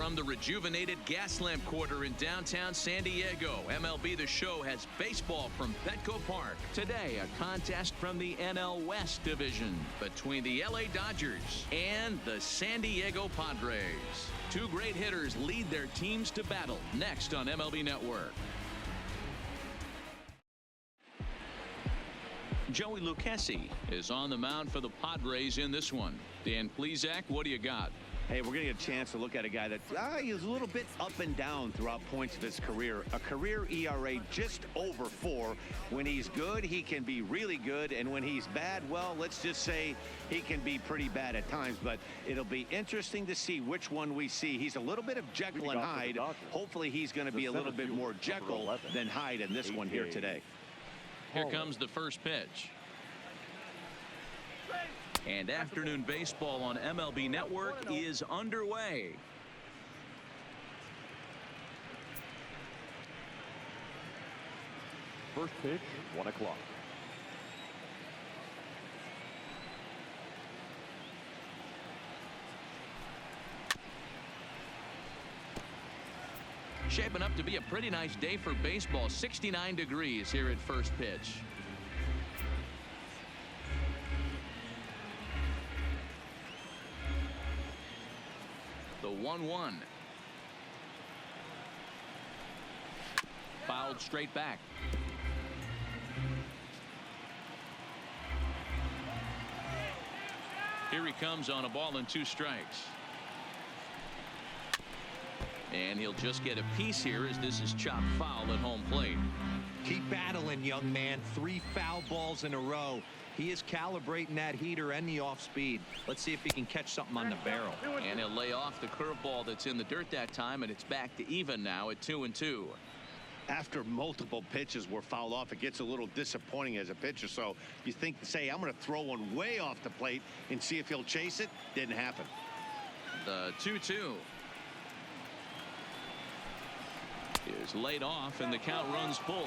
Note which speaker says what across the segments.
Speaker 1: from the rejuvenated Gaslamp Quarter in downtown San Diego, MLB The Show has baseball from Petco Park. Today, a contest from the NL West division between the LA Dodgers and the San Diego Padres. Two great hitters lead their teams to battle next on MLB Network. Joey Lucchesi is on the mound for the Padres in this one. Dan Plesac, what do you got?
Speaker 2: Hey, we're going to get a chance to look at a guy that he's a little bit up and down throughout points of his career. A career ERA just over 4. When he's good, he can be really good. And when he's bad, well, let's just say he can be pretty bad at times. But it'll be interesting to see which one we see. He's a little bit of Jekyll and Hyde. Hopefully he's going to be a little bit more Jekyll than Hyde in this one here today.
Speaker 1: Here comes the first pitch. And afternoon baseball on MLB Network is underway.
Speaker 3: First pitch, 1 o'clock.
Speaker 1: Shaping up to be a pretty nice day for baseball. 69 degrees here at first pitch. The 1-1. Fouled straight back. Here he comes on a ball and 2 strikes. And he'll just get a piece here as this is chopped foul at home plate.
Speaker 4: Keep battling, young man. 3 foul balls in a row. He is calibrating that heater and the off speed. Let's see if he can catch something on the barrel.
Speaker 1: And he'll lay off the curveball that's in the dirt that time, and it's back to even now at 2-2.
Speaker 2: After multiple pitches were fouled off, it gets a little disappointing as a pitcher. So you think, say, I'm going to throw one way off the plate and see if he'll chase it. Didn't happen.
Speaker 1: The 2-2 is laid off, and the count runs full.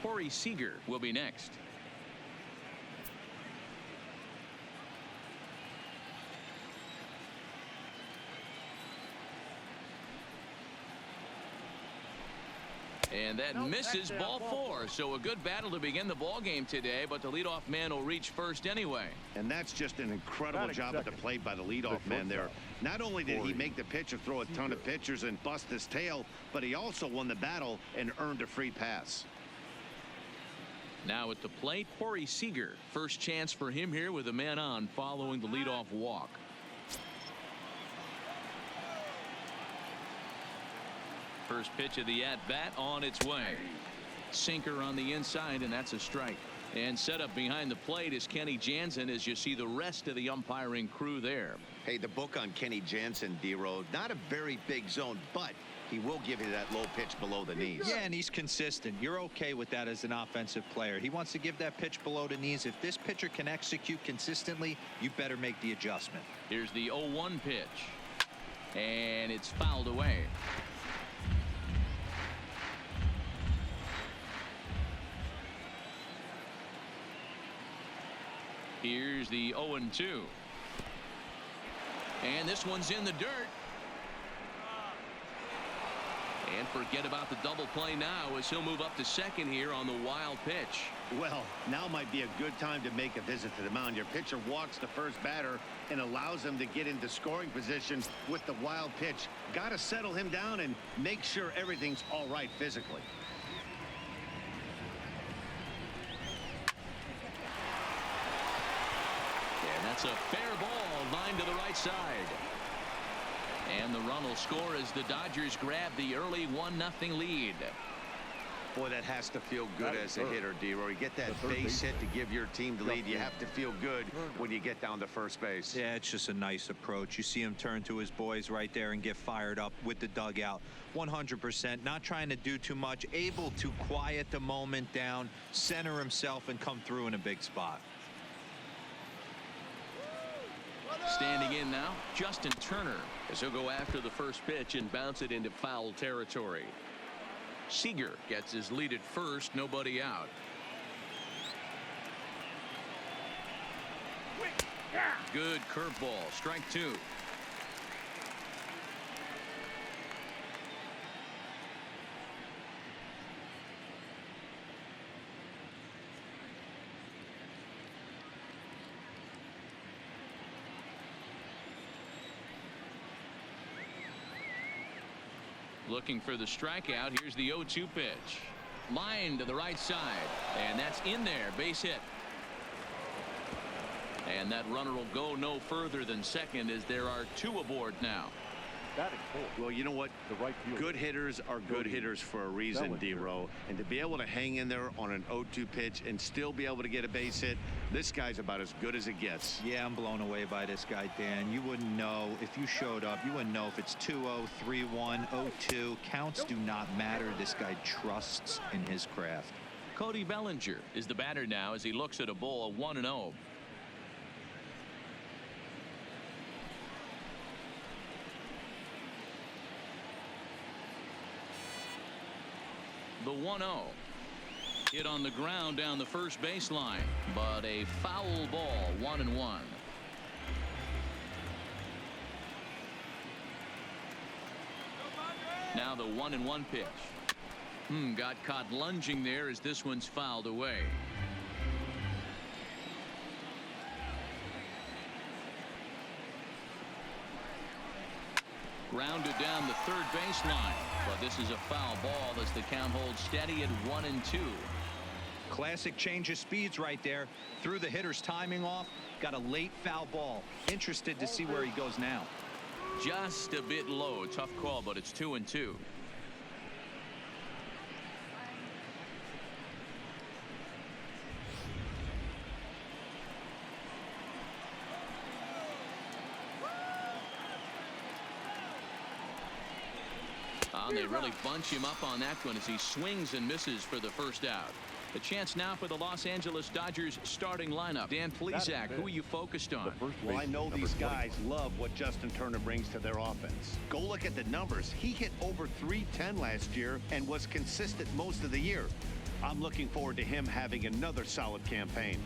Speaker 1: Corey Seager will be next. And that misses, ball 4. So a good battle to begin the ball game today, but the leadoff man will reach first anyway.
Speaker 2: And that's just an incredible job at the plate by the leadoff man there. Not only did he make the pitch or throw a ton of pitchers and bust his tail, but he also won the battle and earned a free pass.
Speaker 1: Now at the plate, Corey Seager. First chance for him here with a man on following the leadoff walk. First pitch of the at-bat on its way. Sinker on the inside, and that's a strike. And set up behind the plate is Kenny Jansen as you see the rest of the umpiring crew there.
Speaker 2: Hey, the book on Kenny Jansen, D-Road, not a very big zone, but he will give you that low pitch below the knees.
Speaker 4: Yeah, and he's consistent. You're okay with that as an offensive player. He wants to give that pitch below the knees. If this pitcher can execute consistently, you better make the adjustment.
Speaker 1: Here's the 0-1 pitch. And it's fouled away. Here's the 0-2. And this one's in the dirt. And forget about the double play now as he'll move up to second here on the wild pitch.
Speaker 2: Well, now might be a good time to make a visit to the mound. Your pitcher walks the first batter and allows him to get into scoring position with the wild pitch. Got to settle him down and make sure everything's all right physically.
Speaker 1: That's a fair ball, line to the right side. And the run will score as the Dodgers grab the early 1-0 lead.
Speaker 2: Boy, that has to feel good as a hitter, D-Roy. You get that base hit to give your team the lead. You have to feel good when you get down to first base.
Speaker 4: Yeah, it's just a nice approach. You see him turn to his boys right there and get fired up with the dugout. 100%, not trying to do too much, able to quiet the moment down, center himself, and come through in a big spot.
Speaker 1: Standing in now, Justin Turner, as he'll go after the first pitch and bounce it into foul territory. Seager gets his lead at first, nobody out. Good curveball, strike 2. Looking for the strikeout. Here's the 0-2 pitch. Line to the right side. And that's in there. Base hit. And that runner will go no further than second as there are 2 aboard now.
Speaker 2: Well, you know what? Good hitters are good hitters for a reason, D-Row. And to be able to hang in there on an 0-2 pitch and still be able to get a base hit, this guy's about as good as it gets.
Speaker 4: Yeah, I'm blown away by this guy, Dan. You wouldn't know if you showed up. You wouldn't know if it's 2-0, 3-1, 0-2. Counts do not matter. This guy trusts in his craft.
Speaker 1: Cody Bellinger is the batter now as he looks at a ball of 1-0. The 1-0 hit on the ground down the first baseline, but a foul ball. 1-1. Now the 1-1 pitch. Got caught lunging there as this one's fouled away. Grounded down the third baseline, but this is a foul ball as the count holds steady at 1-2.
Speaker 4: Classic change of speeds right there. Threw the hitter's timing off. Got a late foul ball. Interested to see where he goes now.
Speaker 1: Just a bit low. Tough call, but it's 2-2. They really bunch him up on that one as he swings and misses for the first out. A chance now for the Los Angeles Dodgers starting lineup. Dan Plesac, who are you focused on?
Speaker 2: Well, I know these guys love what Justin Turner brings to their offense. Go look at the numbers. He hit over .310 last year and was consistent most of the year. I'm looking forward to him having another solid campaign.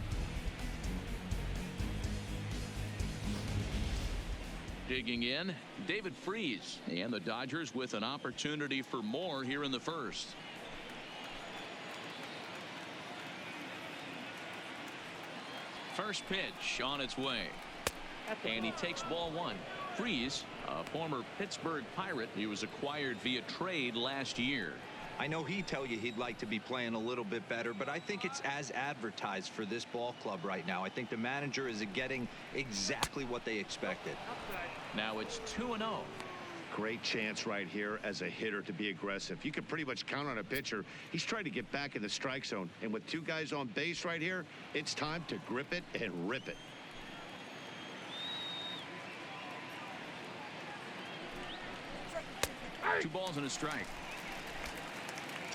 Speaker 1: Digging in, David Freese, and the Dodgers with an opportunity for more here in the first. First pitch on its way, and he takes ball 1. Freese, a former Pittsburgh Pirate, he was acquired via trade last year.
Speaker 4: I know he'd tell you he'd like to be playing a little bit better, but I think it's as advertised for this ball club right now. I think the manager is getting exactly what they expected.
Speaker 1: Now it's 2-0.
Speaker 2: Great chance right here as a hitter to be aggressive. You can pretty much count on a pitcher. He's trying to get back in the strike zone, and with 2 guys on base right here, it's time to grip it and rip it.
Speaker 1: Two balls and a strike.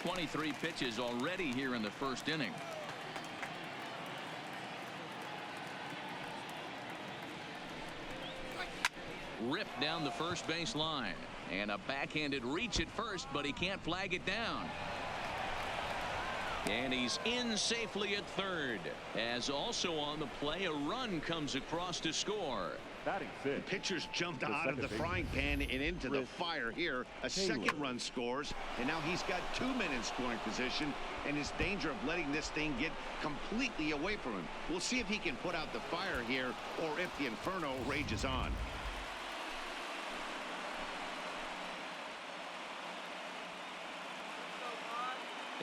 Speaker 1: 23 pitches already here in the first inning. Ripped down the first base line, and a backhanded reach at first, but he can't flag it down. And he's in safely at third, as also on the play a run comes across to score.
Speaker 2: The pitcher's jumped out of the frying pan and into the fire here. A second run scores, and now he's got 2 men in scoring position, and is danger of letting this thing get completely away from him. We'll see if he can put out the fire here, or if the inferno rages on.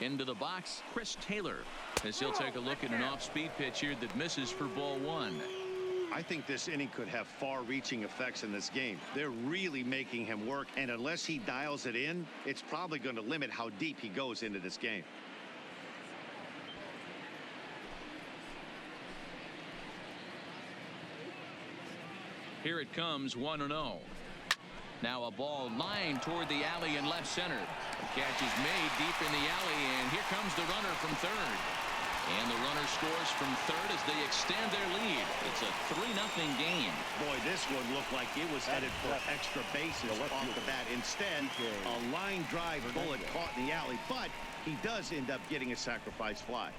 Speaker 1: Into the box, Chris Taylor, as he'll take a look at an off-speed pitch here that misses for ball 1.
Speaker 2: I think this inning could have far-reaching effects in this game. They're really making him work, and unless he dials it in, it's probably going to limit how deep he goes into this game.
Speaker 1: Here it comes, 1-0. Now a ball lined toward the alley in left center. The catch is made deep in the alley, and here comes the runner from third. And the runner scores from third as they extend their lead. It's a 3-0 game.
Speaker 2: Boy, this one looked like it was headed for extra bases off the bat. Instead, a line drive bullet caught in the alley, but he does end up getting a sacrifice fly.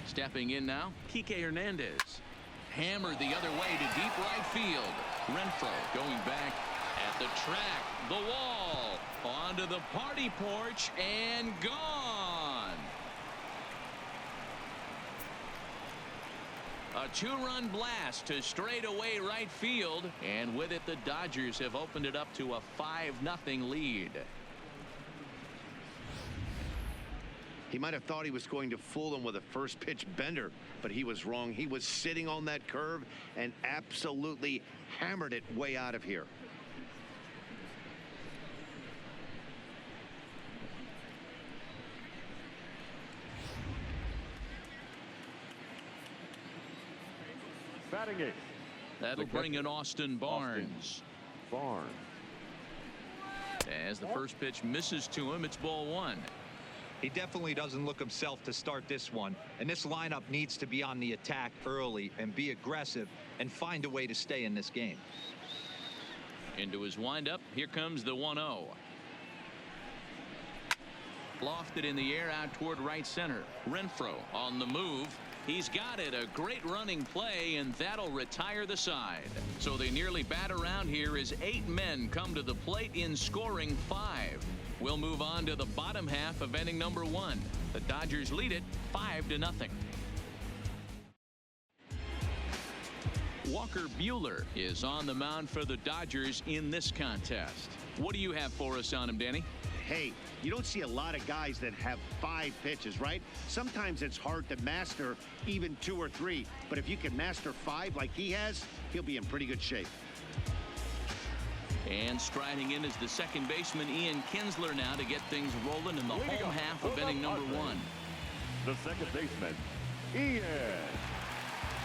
Speaker 1: Stepping in now, Kike Hernandez. Hammered the other way to deep right field. Renfroe going back at the track, the wall, onto the party porch, and gone. A two-run blast to straightaway right field, and with it the Dodgers have opened it up to a 5-0 lead.
Speaker 2: He might have thought he was going to fool him with a first pitch bender, but he was wrong. He was sitting on that curve and absolutely hammered it way out of here.
Speaker 3: Batting eighth.
Speaker 1: That'll bring in Austin Barnes. As the first pitch misses to him, it's ball one.
Speaker 4: He definitely doesn't look himself to start this one, and this lineup needs to be on the attack early and be aggressive and find a way to stay in this game.
Speaker 1: Into his windup, here comes the 1-0. Lofted in the air out toward right center. Renfroe on the move. He's got it. A great running play, and that'll retire the side. So they nearly bat around here as 8 men come to the plate in scoring 5. We'll move on to the bottom half of inning number 1. The Dodgers lead it 5-0. Walker Buehler is on the mound for the Dodgers in this contest. What do you have for us on him, Danny?
Speaker 2: Hey, you don't see a lot of guys that have 5 pitches, right? Sometimes it's hard to master even 2 or 3. But if you can master 5 like he has, he'll be in pretty good shape.
Speaker 1: And striding in is the second baseman, Ian Kinsler, now to get things rolling in the home half of inning number 1.
Speaker 3: The second baseman, Ian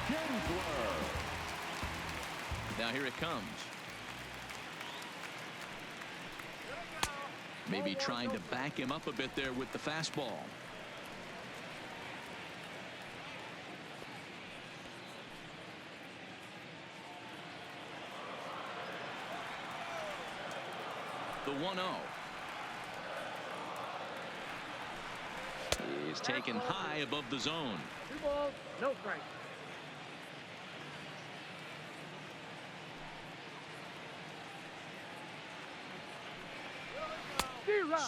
Speaker 3: Kinsler.
Speaker 1: Now here it comes. Maybe trying to back him up a bit there with the fastball. The 1-0. He's taken high above the zone.
Speaker 5: 2 balls, no strike.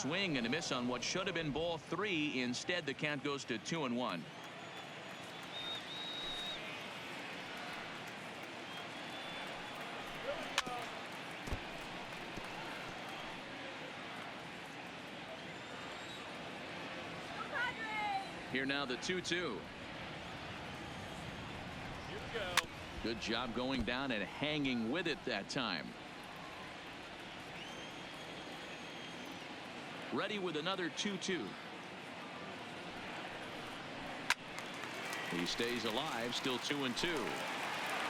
Speaker 1: Swing and a miss on what should have been ball 3. Instead, the count goes to 2-1. Here now the 2-2. Good job going down and hanging with it that time. Ready with another 2-2. He stays alive, still 2-2.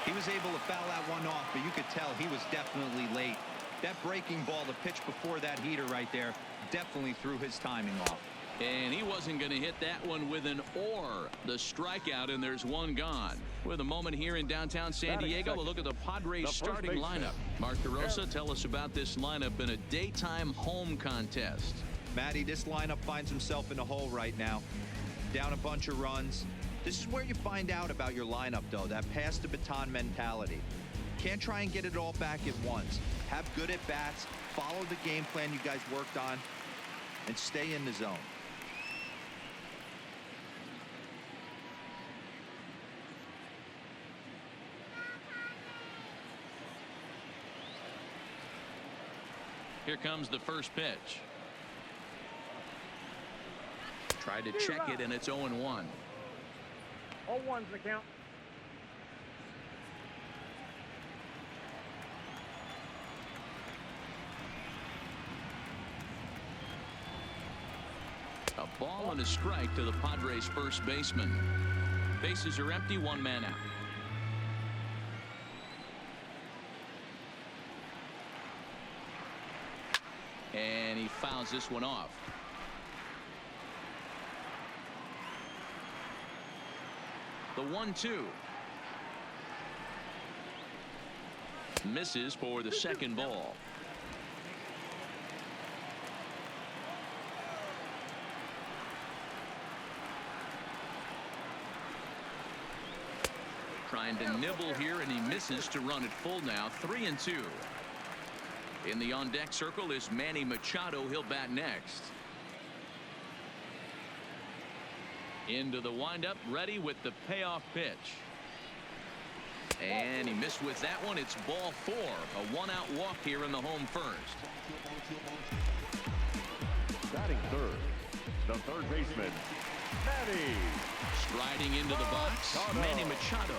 Speaker 4: He was able to foul that one off, but you could tell he was definitely late. That breaking ball, the pitch before that heater right there, definitely threw his timing off.
Speaker 1: And he wasn't going to hit that one with an or. The strikeout, and there's one gone. With a moment here in downtown San Diego, a look at the Padres starting lineup. Mark DeRosa, tell us about this lineup in a daytime home contest.
Speaker 4: Matty, this lineup finds himself in a hole right now. Down a bunch of runs. This is where you find out about your lineup, though, that pass the baton mentality. Can't try and get it all back at once. Have good at bats, follow the game plan you guys worked on, and stay in the zone.
Speaker 1: Here comes the first pitch. Tried to check it, and it's 0-1.
Speaker 5: 0-1's the count.
Speaker 1: A ball and a strike to the Padres first baseman. Bases are empty, 1 man out. And he fouls this one off. The 1-2. Misses for the second ball. Trying to nibble here, and he misses to run it full now. 3-2. In the on-deck circle is Manny Machado. He'll bat next. Into the windup, ready with the payoff pitch. And he missed with that one. It's ball 4. A one-out walk here in the home first.
Speaker 3: Batting third, the third baseman, Manny.
Speaker 1: Striding into the box, Manny Machado.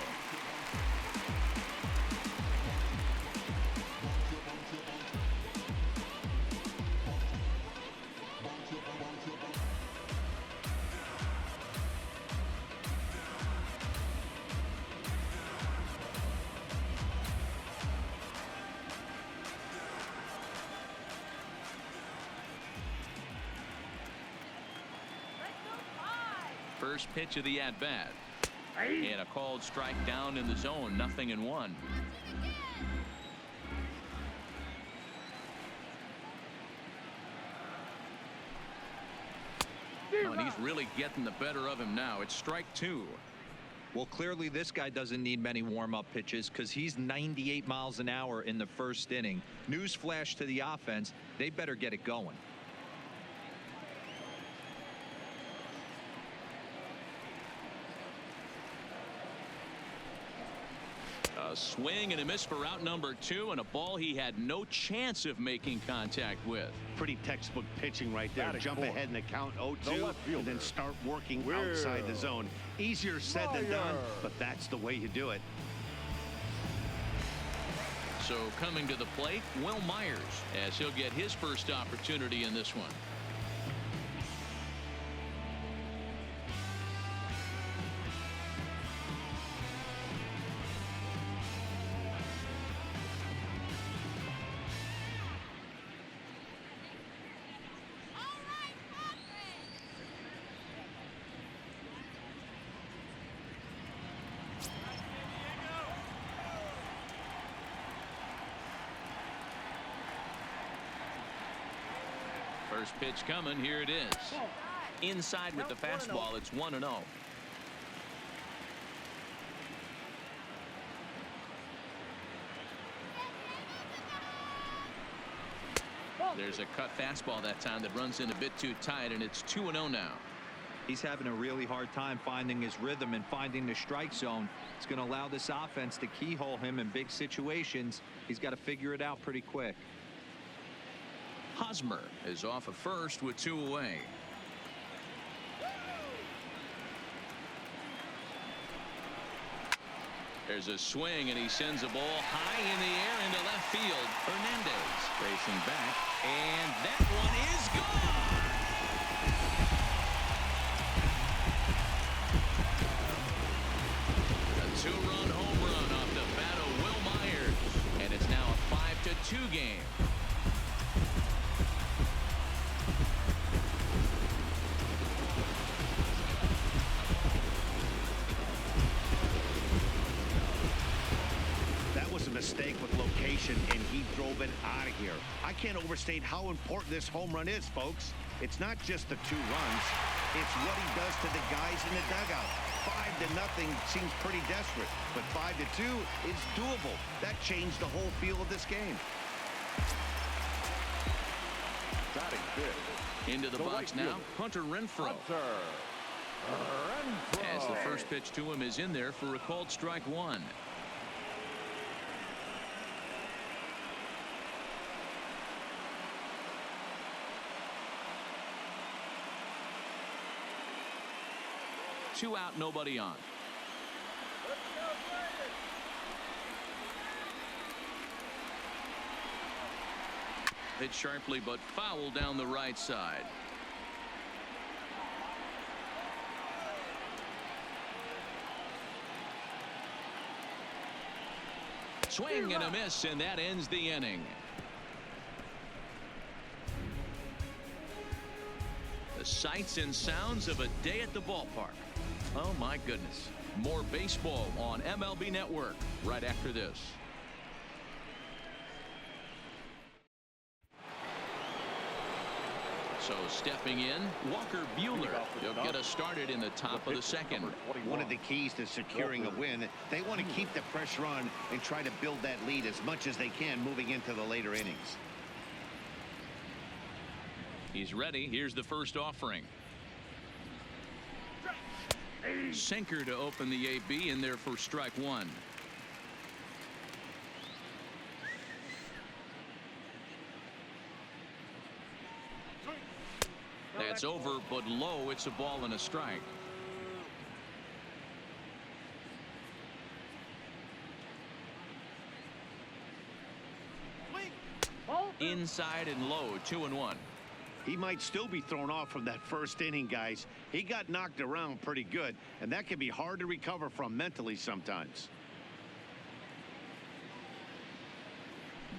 Speaker 1: First pitch of the at-bat. And a called strike down in the zone. 0-1. Oh, and he's really getting the better of him now. It's strike 2.
Speaker 4: Well, clearly this guy doesn't need many warm-up pitches because he's 98 miles an hour in the first inning. Newsflash to the offense. They better get it going.
Speaker 1: A swing and a miss for out number 2, and a ball he had no chance of making contact with.
Speaker 2: Pretty textbook pitching right there.
Speaker 3: Batting
Speaker 2: Jump
Speaker 3: fourth,
Speaker 2: ahead in the count
Speaker 3: the
Speaker 2: 0-2
Speaker 3: left fielder,
Speaker 2: and then start working
Speaker 3: Will
Speaker 2: outside the zone. Easier said than done, but that's the way you do it.
Speaker 1: So coming to the plate, Will Myers, as he'll get his first opportunity in this one. First pitch coming. Here it is. Inside with the fastball. It's 1-0. There's a cut fastball that time that runs in a bit too tight, and it's 2-0 now.
Speaker 4: He's having a really hard time finding his rhythm and finding the strike zone. It's going to allow this offense to keyhole him in big situations. He's got to figure it out pretty quick.
Speaker 1: Hosmer is off of first with 2 away. There's a swing, and he sends a ball high in the air into left field. Hernandez racing back, and that one is gone. A 2-run home run off the bat of Will Myers, and it's now a 5-2 game.
Speaker 2: Mistake with location, and he drove it out of here. I can't overstate how important this home run is, folks. It's not just the 2 runs. It's what he does to the guys in the dugout. 5-0 seems pretty desperate, but 5-2 is doable. That changed the whole feel of this game.
Speaker 3: Batting fifth,
Speaker 1: Into the box now, Hunter Renfroe. As the first pitch to him is in there for a called strike 1. Two out, nobody on. Hit sharply, but foul down the right side. Swing and a miss, and that ends the inning. The sights and sounds of a day at the ballpark. Oh, my goodness. More baseball on MLB Network right after this. So stepping in, Walker Buehler. He'll get us started in the top of the second.
Speaker 2: One of the keys to securing a win, they want to keep the pressure on and try to build that lead as much as they can moving into the later innings.
Speaker 1: He's ready. Here's the first offering. Sinker to open the AB in there for strike 1. That's over, but low. It's a ball and a strike. Inside and low, 2-1.
Speaker 2: He might still be thrown off from that first inning, guys. He got knocked around pretty good, and that can be hard to recover from mentally sometimes.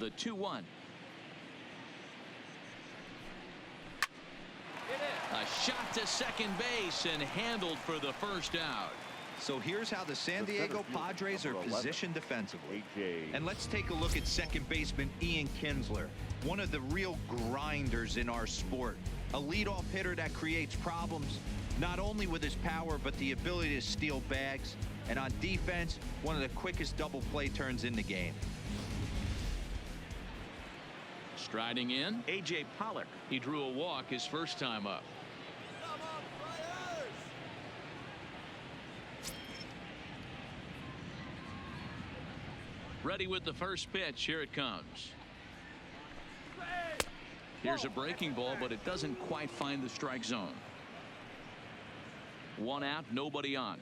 Speaker 1: The 2-1. A shot to second base and handled for the first out.
Speaker 4: So here's how the San Diego Padres are positioned defensively. And let's take a look at second baseman Ian Kinsler, one of the real grinders in our sport. A leadoff hitter that creates problems, not only with his power, but the ability to steal bags. And on defense, one of the quickest double play turns in the game.
Speaker 1: Striding in, A.J. Pollock. He drew a walk his first time up. Ready with the first pitch. Here it comes. Here's a breaking ball, but it doesn't quite find the strike zone. One out, nobody on.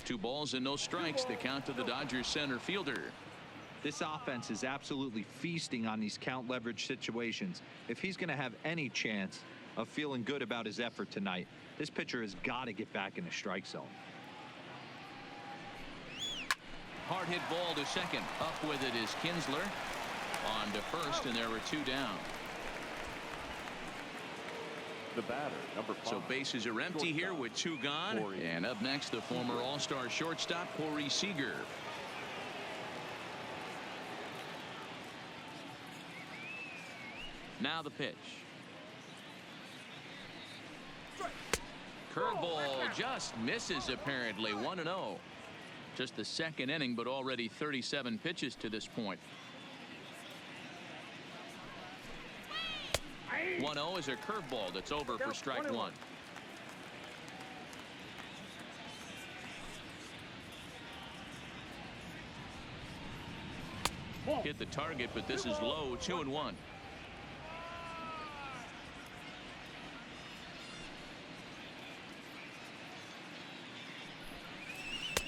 Speaker 1: Two balls and no strikes. The count to the Dodgers center fielder.
Speaker 4: This offense is absolutely feasting on these count leverage situations. If he's going to have any chance of feeling good about his effort tonight, this pitcher has got to get back in the strike zone.
Speaker 1: Hard hit ball to second. Up with it is Kinsler. On to first, and there were two down.
Speaker 3: The batter, number 5.
Speaker 1: So bases are empty here with two gone. And up next, the former All-Star shortstop, Corey Seager. Now the pitch. Curveball just misses apparently. 1-0. Just the second inning, but already 37 pitches to this point. 1-0 is a curveball that's over for strike one. Hit the target, but this is low. 2-1.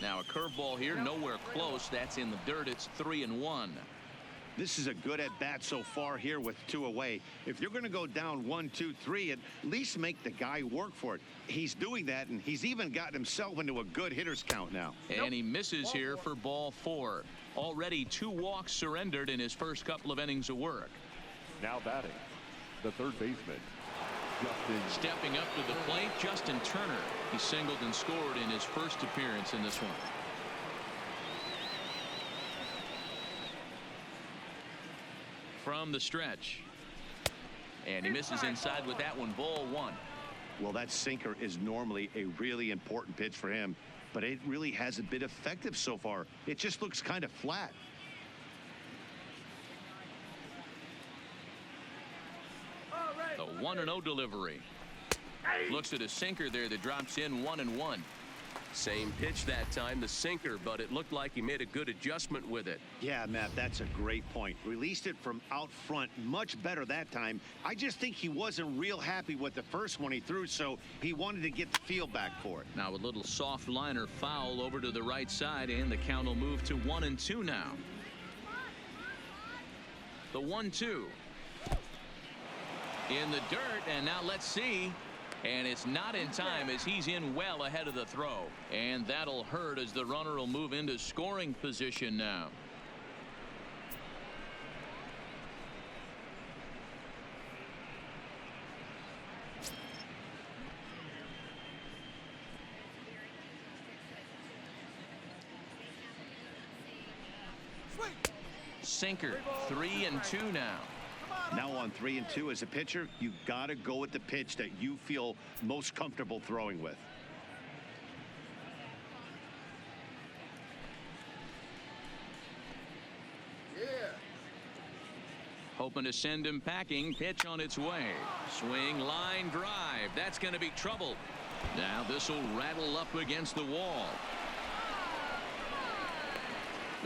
Speaker 1: Now a curveball here, nowhere close. That's in the dirt. It's 3-1.
Speaker 2: This is a good at bat so far here with two away. If you're going to go down 1, 2, 3, at least make the guy work for it. He's doing that, and he's even gotten himself into a good hitter's count now.
Speaker 1: And he misses here for ball 4. Already 2 walks surrendered in his first couple of innings of work.
Speaker 3: Now batting, the third baseman, Justin.
Speaker 1: Stepping up to the plate, Justin Turner. He singled and scored in his first appearance in this one. From the stretch. And he misses inside with that one. Ball 1.
Speaker 2: Well, that sinker is normally a really important pitch for him, but it really hasn't been effective so far. It just looks kind of flat.
Speaker 1: The 1-0 delivery. Looks at a sinker there that drops in 1-1.
Speaker 6: Same pitch that time, the sinker, but it looked like he made a good adjustment with it.
Speaker 2: Yeah, Matt, that's a great point. Released it from out front much better that time. I just think he wasn't real happy with the first one he threw, so he wanted to get the feel back for it.
Speaker 1: Now a little soft liner foul over to the right side, and the count will move to 1-2 now. The 1-2. In the dirt, and now let's see. And it's not in time as he's in well ahead of the throw. And that'll hurt as the runner will move into scoring position now. Sinker, 3-2 now.
Speaker 2: Now on 3-2 as a pitcher, you've got to go with the pitch that you feel most comfortable throwing with.
Speaker 1: Hoping to send him packing. Pitch on its way. Swing, line drive. That's going to be trouble. Now this will rattle up against the wall.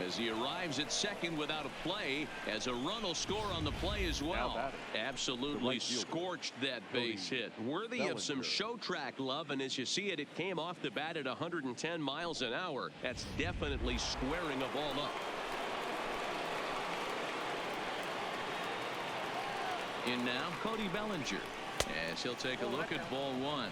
Speaker 1: as he arrives at second without a play, as a run will score on the play as well. Absolutely scorched that base hit.
Speaker 6: Worthy of some show track love, and as you see it, it came off the bat at 110 miles an hour. That's definitely squaring a ball up.
Speaker 1: In now, Cody Bellinger, as he'll take a look at ball one.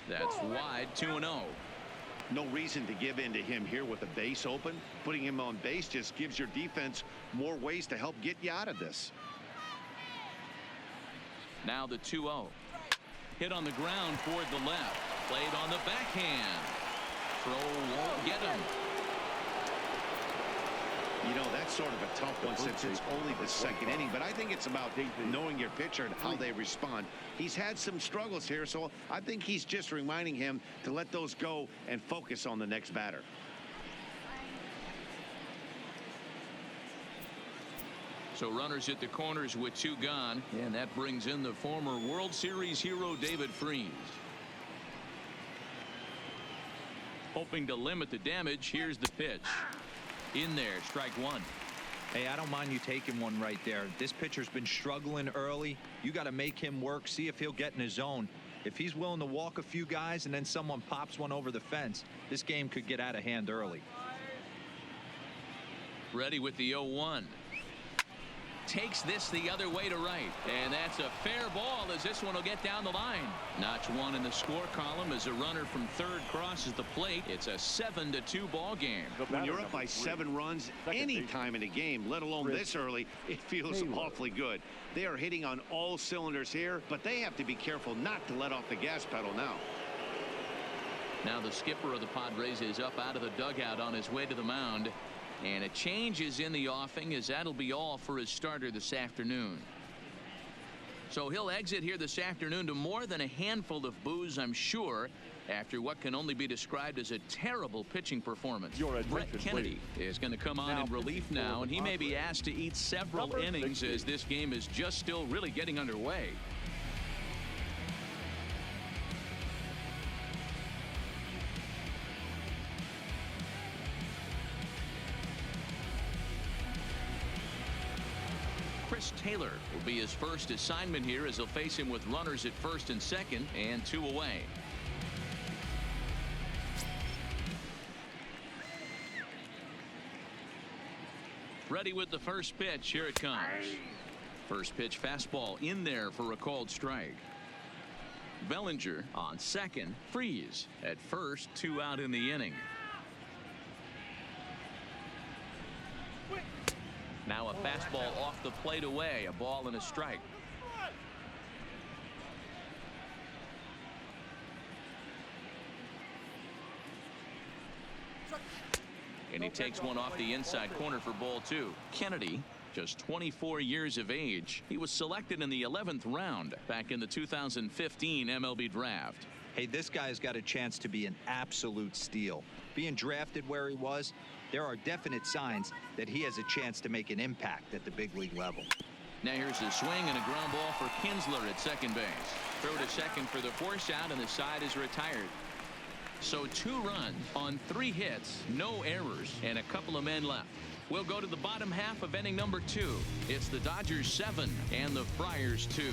Speaker 1: That's wide, 2-0.
Speaker 2: No reason to give in to him here with the base open. Putting him on base just gives your defense more ways to help get you out of this.
Speaker 1: Now the 2-0. Hit on the ground toward the left. Played on the backhand. Throw won't get him.
Speaker 2: You know, that's sort of a tough one since it's only the second inning, but I think it's about knowing your pitcher and how they respond. He's had some struggles here, so I think he's just reminding him to let those go and focus on the next batter.
Speaker 1: So runners at the corners with two gone, and that brings in the former World Series hero David Freese. Hoping to limit the damage, here's the pitch. In there, strike one.
Speaker 4: Hey, I don't mind you taking one right there. This pitcher's been struggling early. You got to make him work, see if he'll get in his zone. If he's willing to walk a few guys and then someone pops one over the fence, this game could get out of hand early.
Speaker 1: Ready with the 0-1. Takes this the other way to right, and that's a fair ball as this one will get down the line. Notch one in the score column as a runner from third crosses the plate. It's a 7-2 ball game.
Speaker 2: When you're up by 7 runs any time in a game, let alone this early, it feels awfully good. They are hitting on all cylinders here, but they have to be careful not to let off the gas pedal now.
Speaker 1: Now the skipper of the Padres is up out of the dugout on his way to the mound. And a change is in the offing, as that'll be all for his starter this afternoon. So he'll exit here this afternoon to more than a handful of boos, I'm sure, after what can only be described as a terrible pitching performance. Brett Kennedy is going to come on in relief now, and he may be asked to eat several innings as this game is just still really getting underway. Taylor will be his first assignment here as he'll face him with runners at first and second and 2 away. Ready with the first pitch. Here it comes. First pitch fastball in there for a called strike. Bellinger on second. Freese at first. 2 out in the inning. Now a fastball off the plate away. A ball and a strike. And he takes one off the inside corner for ball 2. Kennedy, just 24 years of age. He was selected in the 11th round back in the 2015 MLB draft.
Speaker 4: Hey, this guy's got a chance to be an absolute steal. Being drafted where he was, there are definite signs that he has a chance to make an impact at the big league level.
Speaker 1: Now here's a swing and a ground ball for Kinsler at second base. Throw to second for the force out, and the side is retired. So 2 runs on 3 hits, no errors, and a couple of men left. We'll go to the bottom half of inning number 2. It's the Dodgers 7 and the Friars 2.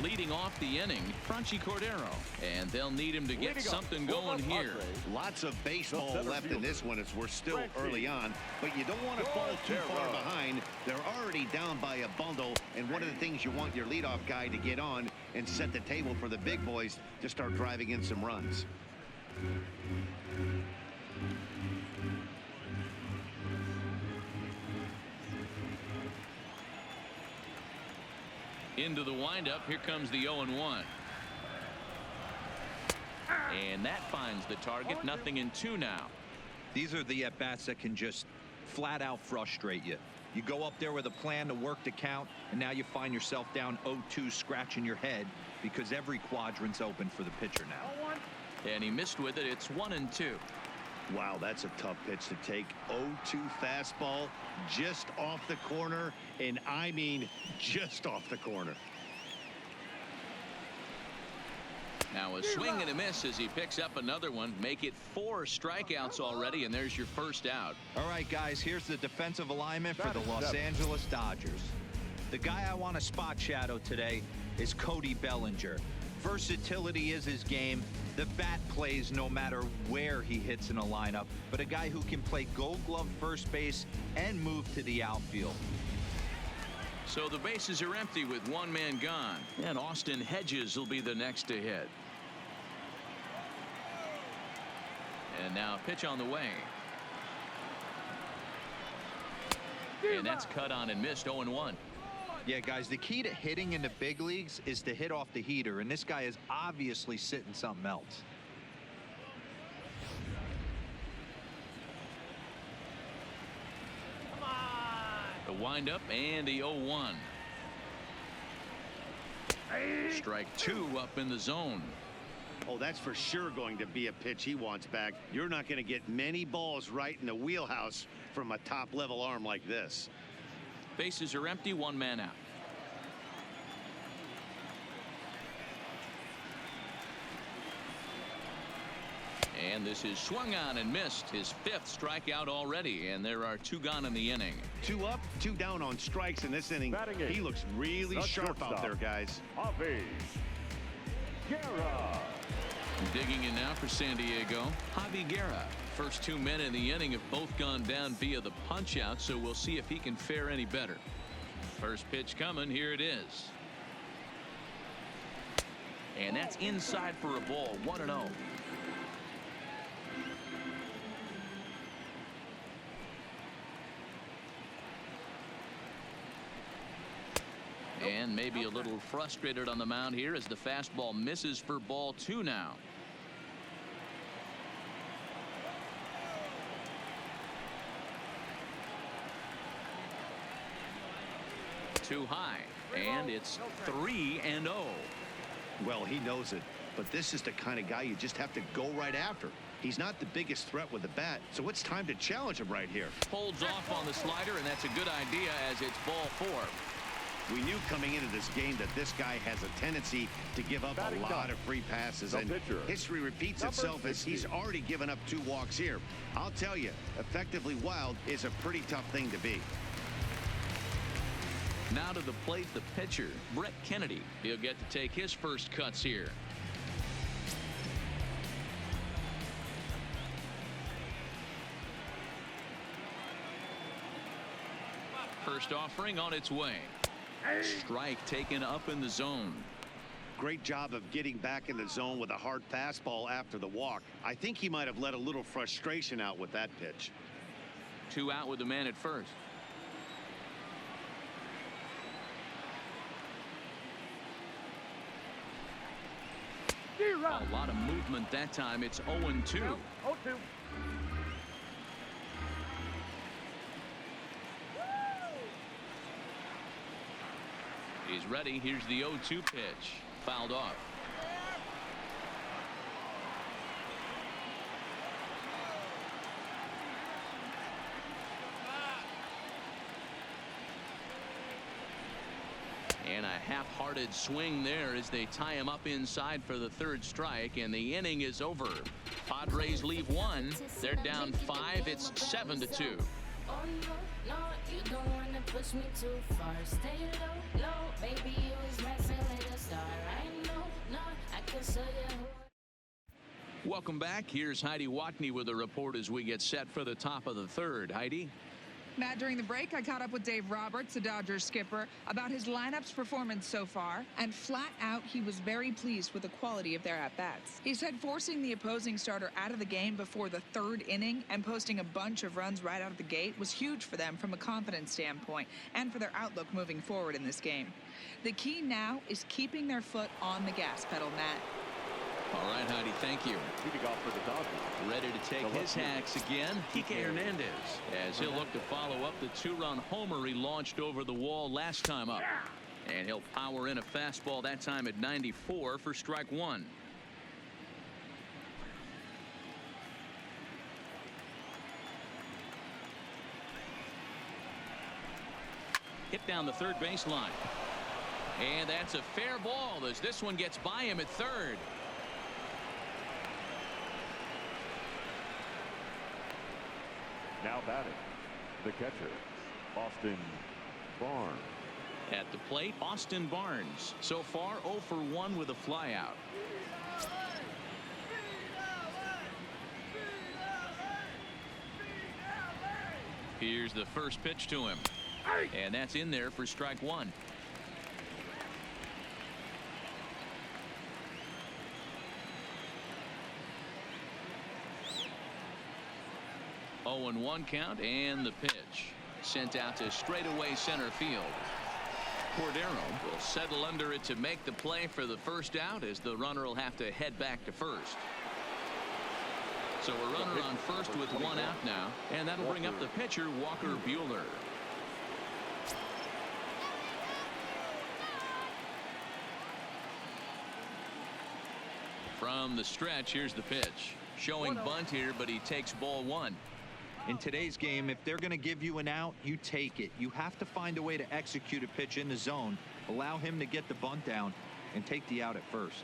Speaker 1: Leading off the inning, Franchy Cordero, and they'll need him to get something going here.
Speaker 2: Lots of baseball left in this one as we're still early on, but you don't want to fall too far behind. They're already down by a bundle, and one of the things you want your leadoff guy to get on and set the table for the big boys to start driving in some runs.
Speaker 1: Into the windup. Here comes the 0-1. And that finds the target. 0-2 now.
Speaker 4: These are the at-bats that can just flat out frustrate you. You go up there with a plan to work the count, and now you find yourself down 0-2 scratching your head because every quadrant's open for the pitcher now.
Speaker 1: And he missed with it. It's 1-2.
Speaker 2: Wow, that's a tough pitch to take. 0-2 fastball just off the corner, and I mean just off the corner.
Speaker 1: Now a swing and a miss as he picks up another one. Make it 4 strikeouts already, and there's your first out.
Speaker 4: All right, guys, here's the defensive alignment for the Los Angeles Dodgers. The guy I want to spot shadow today is Cody Bellinger. Versatility is his game. The bat plays no matter where he hits in a lineup, but a guy who can play Gold Glove first base and move to the outfield.
Speaker 1: So the bases are empty with one man gone, and Austin Hedges will be the next to hit. And now pitch on the way. And that's cut on and missed. 0-1.
Speaker 4: Yeah, guys, the key to hitting in the big leagues is to hit off the heater, and this guy is obviously sitting something else.
Speaker 1: The windup and the 0-1. Strike 2 up in the zone.
Speaker 2: Oh, that's for sure going to be a pitch he wants back. You're not going to get many balls right in the wheelhouse from a top-level arm like this.
Speaker 1: Bases are empty, one man out. And this is swung on and missed. His 5th strikeout already, and there are 2 gone in the inning.
Speaker 2: 2 up, 2 down on strikes in this inning. He looks really sharp out there, guys.
Speaker 1: Digging in now for San Diego, Javi Guerra. First 2 men in the inning have both gone down via the punch out, so we'll see if he can fare any better. First pitch coming. Here it is. And that's inside for a ball. 1-0. And maybe a little frustrated on the mound here as the fastball misses for ball 2 now. Too high, and it's 3-0.
Speaker 2: Well, he knows it, but this is the kind of guy you just have to go right after. He's not the biggest threat with the bat, so it's time to challenge him right here.
Speaker 1: Holds off on the slider, and that's a good idea as it's ball 4.
Speaker 2: We knew coming into this game that this guy has a tendency to give up a lot of free passes, and history repeats itself as he's already given up 2 walks here. I'll tell you, effectively wild is a pretty tough thing to be.
Speaker 1: Now to the plate, the pitcher, Brett Kennedy. He'll get to take his first cuts here. First offering on its way. Strike taken up in the zone.
Speaker 2: Great job of getting back in the zone with a hard fastball after the walk. I think he might have let a little frustration out with that pitch.
Speaker 1: 2 out with the man at first. A lot of movement that time. It's 0-2.
Speaker 5: 0-2.
Speaker 1: He's ready. Here's the 0-2 pitch. Fouled off. And a half-hearted swing there as they tie him up inside for the 3rd strike, and the inning is over. Padres leave 1. They're down 5. It's 7-2.
Speaker 7: Oh no, you don't wanna push me too far. Stay low, baby, you was messing with a star. I know, no, I can show you who.
Speaker 1: Welcome back. Here's Heidi Watney with a report as we get set for the top of the 3rd. Heidi?
Speaker 8: Matt, during the break, I caught up with Dave Roberts, the Dodgers skipper, about his lineup's performance so far, and flat out, he was very pleased with the quality of their at-bats. He said forcing the opposing starter out of the game before the 3rd inning and posting a bunch of runs right out of the gate was huge for them from a confidence standpoint and for their outlook moving forward in this game. The key now is keeping their foot on the gas pedal, Matt.
Speaker 1: All right, Heidi, thank you.
Speaker 3: Leading off for the Dodgers.
Speaker 1: Ready to take his hacks again, Kike Hernandez, as he'll look to follow up the 2-run homer he launched over the wall last time up. And he'll power in a fastball that time at 94 for strike 1. hit down the third baseline. And that's a fair ball as this one gets by him at third.
Speaker 3: Now batting, the catcher, Austin Barnes.
Speaker 1: At the plate, Austin Barnes. So far, 0 for 1 with a flyout. Here's the first pitch to him. And that's in there for strike one. Oh, and 1 count, and the pitch sent out to straightaway center field. Cordero will settle under it to make the play for the first out, as the runner will have to head back to first. So a runner on first with 1 out now, and that'll bring up the pitcher, Walker Buehler. From the stretch, here's the pitch. Showing bunt here, but he takes ball 1.
Speaker 4: In today's game, if they're going to give you an out, you take it. You have to find a way to execute a pitch in the zone, allow him to get the bunt down, and take the out at first.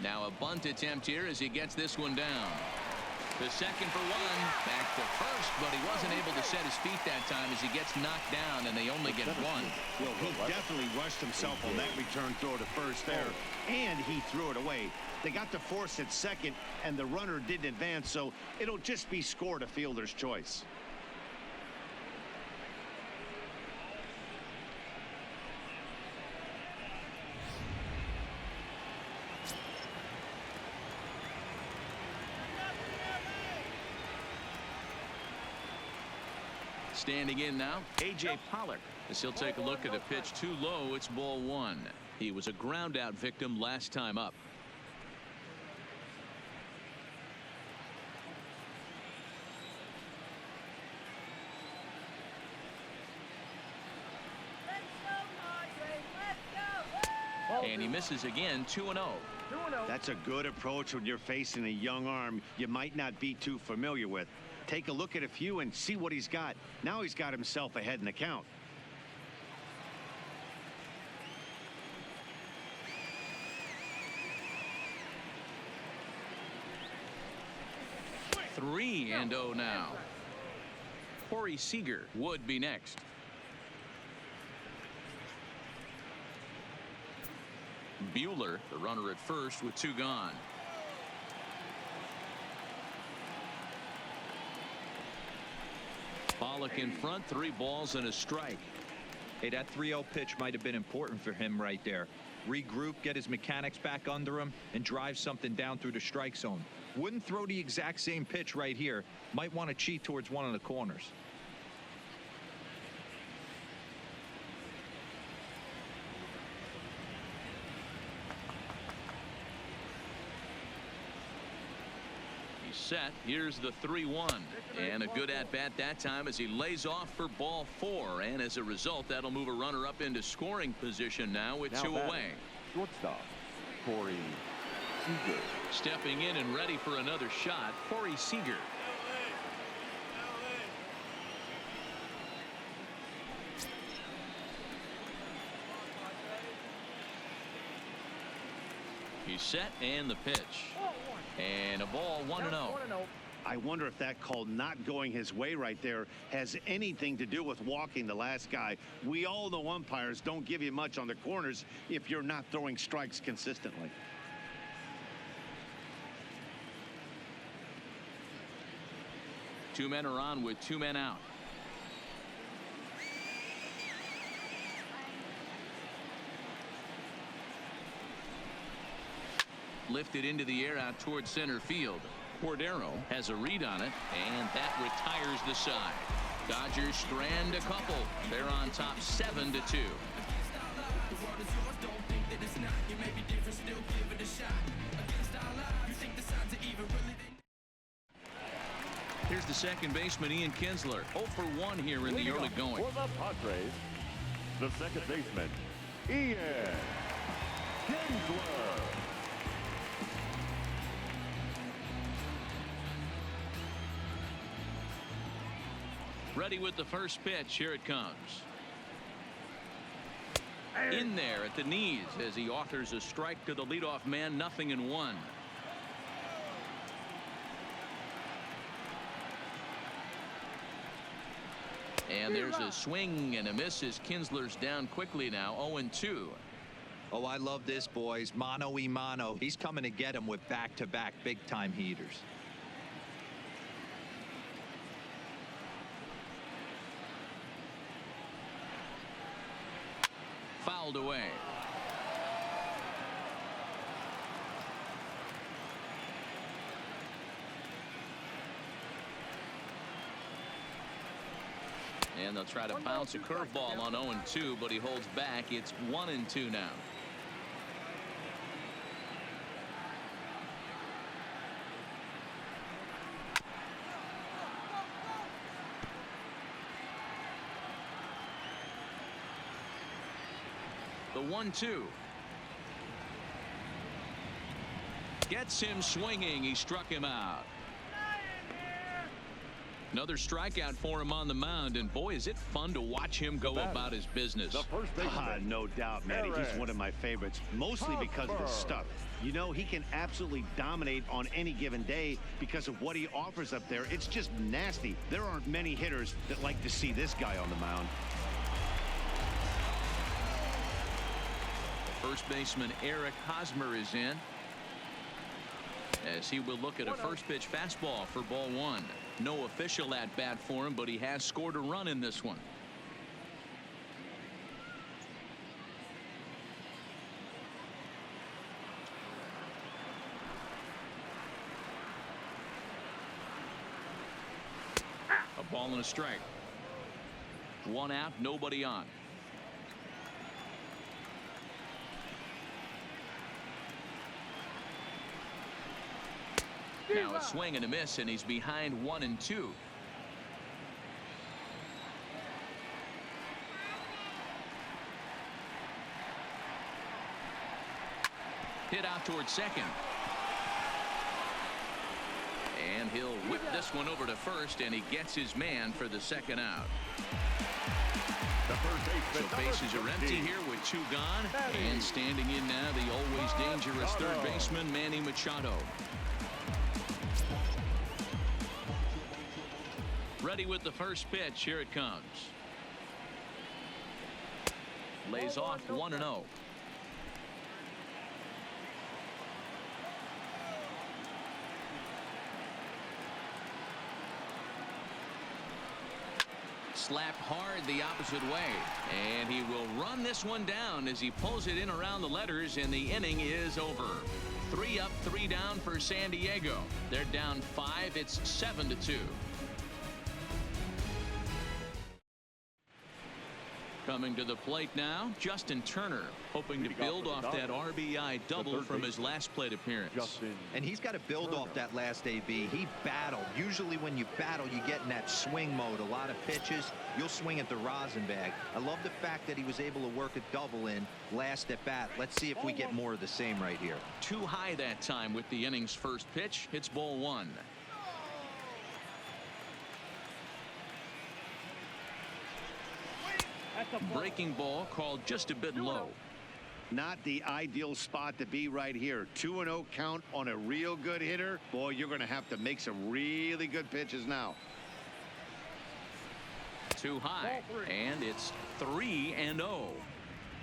Speaker 1: Now a bunt attempt here as he gets this one down. The second for 1. Back to first, but he wasn't able to set his feet that time as he gets knocked down, and they only get 1.
Speaker 2: Well, he definitely rushed himself on that return throw to first there, and he threw it away. They got to force at second, and the runner didn't advance, so it'll just be scored a fielder's choice.
Speaker 1: Standing in now, A.J. Pollock, as he'll take a look at a pitch too low. It's ball 1. He was a ground out victim last time up. And he misses again, 2-0.
Speaker 2: That's a good approach when you're facing a young arm you might not be too familiar with. Take a look at a few and see what he's got. Now he's got himself ahead in the count.
Speaker 1: Three and 0 now. Corey Seager would be next. Buehler, the runner at first with 2 gone. Pollock in front, 3 balls and a strike.
Speaker 4: Hey, that 3-0 pitch might have been important for him right there. Regroup, get his mechanics back under him, and drive something down through the strike zone. Wouldn't throw the exact same pitch right here. Might want to cheat towards one of the corners.
Speaker 1: Set. Here's the 3-1, and a good at bat that time as he lays off for ball 4, and as a result that'll move a runner up into scoring position now with 2 away.
Speaker 3: Shortstop Corey Seager.
Speaker 1: Stepping in and ready for another shot, Corey Seager. He's set, and the pitch. And a ball, 1-0.
Speaker 2: I wonder if that call not going his way right there has anything to do with walking the last guy. We all know umpires don't give you much on the corners if you're not throwing strikes consistently.
Speaker 1: Two men are on with 2 men out. Lifted into the air out towards center field. Cordero has a read on it, and that retires the side. Dodgers strand a couple. They're on top 7-2. Here's the second baseman, Ian Kinsler. 0 for 1 here in the early going.
Speaker 3: For the Padres, the second baseman, Ian Kinsler.
Speaker 1: Ready with the first pitch. Here it comes. In there at the knees as he offers a strike to the leadoff man. 0-1. And there's a swing and a miss as Kinsler's down quickly now. 0-2.
Speaker 4: Oh, I love this, boys. Mano-y-mano. He's coming to get him with back-to-back big-time heaters.
Speaker 1: Fouled away. And they'll try to bounce a curveball on 0-2, but he holds back. It's 1-2 now. The 1-2. Gets him swinging. He struck him out. Another strikeout for him on the mound, and boy, is it fun to watch him go about his business.
Speaker 2: No doubt, Manny. He's one of my favorites, mostly because of his stuff. You know, he can absolutely dominate on any given day because of what he offers up there. It's just nasty. There aren't many hitters that like to see this guy on the mound.
Speaker 1: First baseman Eric Hosmer is in, as he will look at a first pitch fastball for ball 1. No official at bat for him, but he has scored a run in this one. A ball and a strike. 1 out, nobody on. Now a swing and a miss, and he's behind 1-2. Hit out towards second. And he'll whip this one over to first, and he gets his man for the second out. So bases are empty here with 2 gone. And standing in now, the always dangerous third baseman, Manny Machado. Ready with the first pitch. Here it comes. Lays off 1-0. Slapped hard the opposite way, and he will run this one down as he pulls it in around the letters, and the inning is over. 3 up, 3 down for San Diego. They're down 5. It's 7-2. Coming to the plate now, Justin Turner, hoping to build off that RBI double from his last plate appearance.
Speaker 4: And he's got to build off that last AB. He battled. Usually when you battle, you get in that swing mode. A lot of pitches, you'll swing at the rosin bag. I love the fact that he was able to work a double in last at bat. Let's see if we get more of the same right here.
Speaker 1: Too high that time with the inning's first pitch. It's ball 1. Breaking ball called just a bit low.
Speaker 2: Not the ideal spot to be right here. 2-0 count on a real good hitter. Boy, you're going to have to make some really good pitches now.
Speaker 1: Too high, and it's 3-0.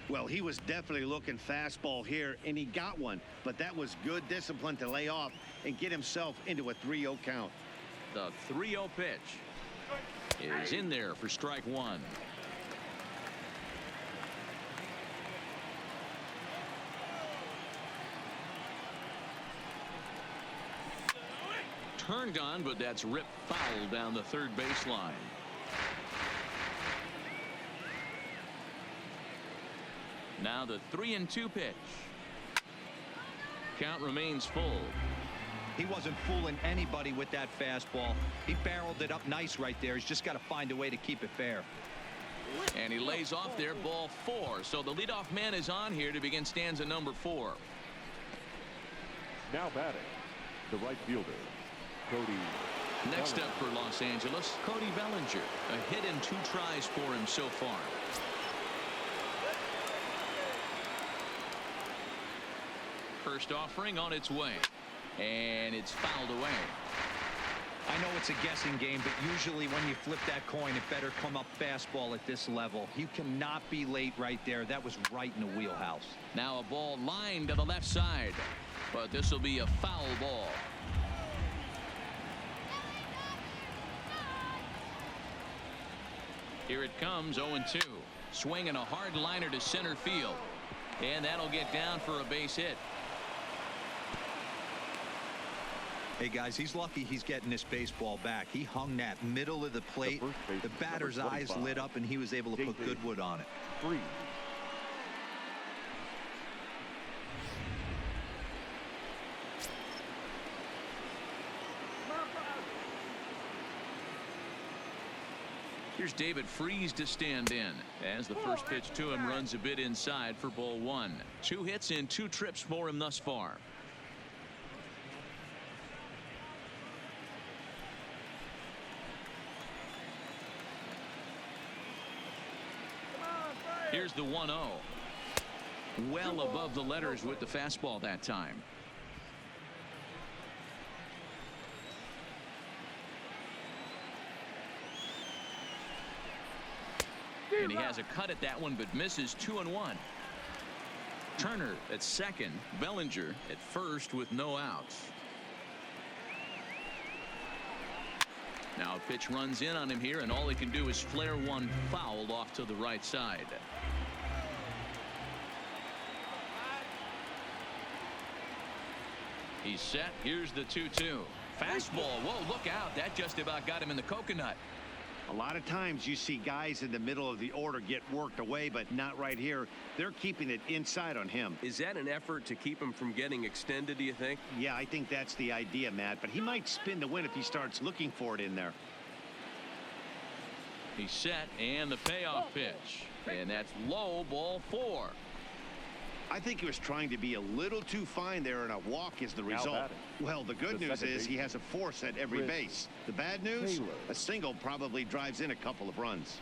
Speaker 2: Well, he was definitely looking fastball here, and he got one. But that was good discipline to lay off and get himself into a 3-0 count.
Speaker 1: The 3-0 pitch is in there for strike 1. Turned on, but that's ripped foul down the third baseline. Now the 3-2 pitch. Count remains full.
Speaker 4: He wasn't fooling anybody with that fastball. He barreled it up nice right there. He's just got to find a way to keep it fair.
Speaker 1: And he lays off there, ball 4. So the leadoff man is on here to begin stanza number 4.
Speaker 3: Now batting, the right fielder, Cody
Speaker 1: Next up for Los Angeles, Cody Bellinger. A hit and 2 tries for him so far. First offering on its way. And it's fouled away.
Speaker 4: I know it's a guessing game, but usually when you flip that coin, it better come up fastball at this level. You cannot be late right there. That was right in the wheelhouse.
Speaker 1: Now a ball lined to the left side. But this will be a foul ball. Here it comes, 0-2. Swinging a hard liner to center field. And that'll get down for a base hit.
Speaker 4: Hey, guys, he's lucky he's getting this baseball back. He hung that middle of the plate. The batter's eyes lit up, and he was able to put good wood on it.
Speaker 3: 3.
Speaker 1: Here's David Freese to stand in as the first pitch to him runs a bit inside for ball 1. 2 hits in 2 trips for him thus far. Here's the 1-0. Well above the letters with the fastball that time. And he has a cut at that one, but misses. 2-1. Turner at second. Bellinger at first with no outs. Now a pitch runs in on him here, and all he can do is flare one foul off to the right side. He's set. Here's the 2-2. Fastball. Whoa, look out. That just about got him in the coconut.
Speaker 2: A lot of times you see guys in the middle of the order get worked away, but not right here. They're keeping it inside on him.
Speaker 6: Is that an effort to keep him from getting extended, do you think?
Speaker 2: Yeah, I think that's the idea, Matt, but he might spin the win if he starts looking for it in there.
Speaker 1: He's set, and the payoff pitch. And that's low, ball 4.
Speaker 2: I think he was trying to be a little too fine there, and a walk is the result. Well, the good news is he has a force at every base. The bad news, a single probably drives in a couple of runs.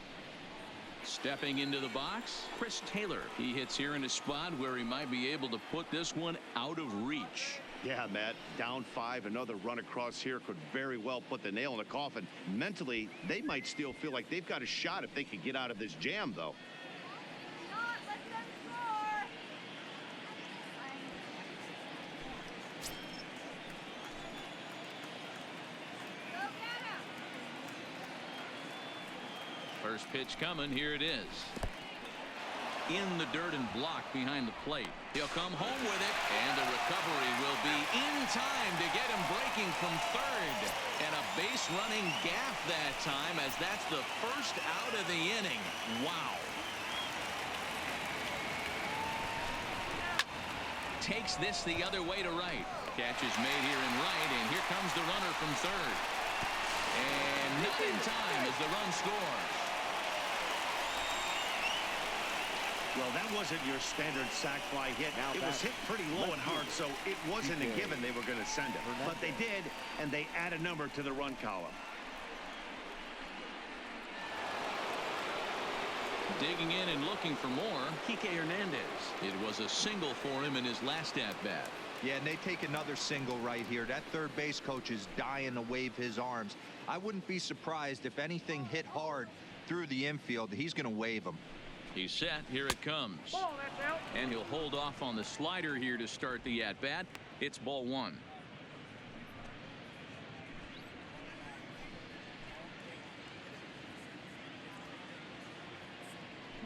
Speaker 1: Stepping into the box, Chris Taylor. He hits here in a spot where he might be able to put this one out of reach.
Speaker 2: Yeah, Matt, down 5, another run across here could very well put the nail in the coffin. Mentally, they might still feel like they've got a shot if they could get out of this jam, though.
Speaker 1: First pitch coming. Here it is. In the dirt and blocked behind the plate. He'll come home with it, and the recovery will be in time to get him breaking from third. And a base running gaff that time, as that's the first out of the inning. Wow. Takes this the other way to right. Catch is made here in right, and here comes the runner from third. And not in time as the run scores.
Speaker 2: Well, that wasn't your standard sac fly hit. It was hit pretty low and hard, so it wasn't a given they were going to send it. But they did, and they add a number to the run column.
Speaker 1: Digging in and looking for more, Kike Hernandez. It was a single for him in his last at-bat.
Speaker 4: Yeah, and they take another single right here. That third base coach is dying to wave his arms. I wouldn't be surprised if anything hit hard through the infield. He's going to wave them.
Speaker 1: He's set. Here it comes. And he'll hold off on the slider here to start the at-bat. It's ball 1.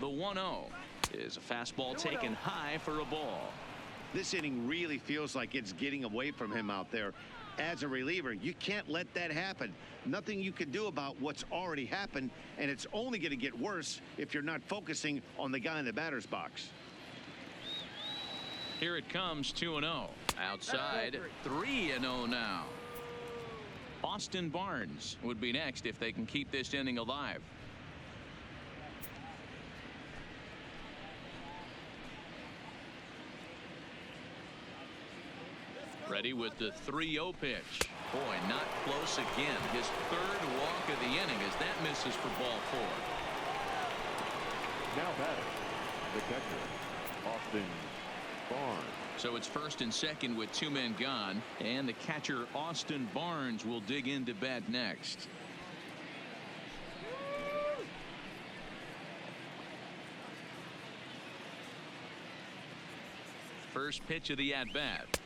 Speaker 1: The 1-0 is a fastball taken high for a ball.
Speaker 2: This inning really feels like it's getting away from him out there. As a reliever, you can't let that happen. Nothing you can do about what's already happened, and it's only going to get worse if you're not focusing on the guy in the batter's box.
Speaker 1: Here it comes, 2-0. Outside, 3-0 now. Austin Barnes would be next if they can keep this inning alive. Ready with the 3-0 pitch. Boy, not close again. His third walk of the inning as that misses for ball 4.
Speaker 3: Now batting, the catcher, Austin Barnes.
Speaker 1: So it's first and second with 2 men gone, and the catcher Austin Barnes will dig into bat next. First pitch of the at-bat,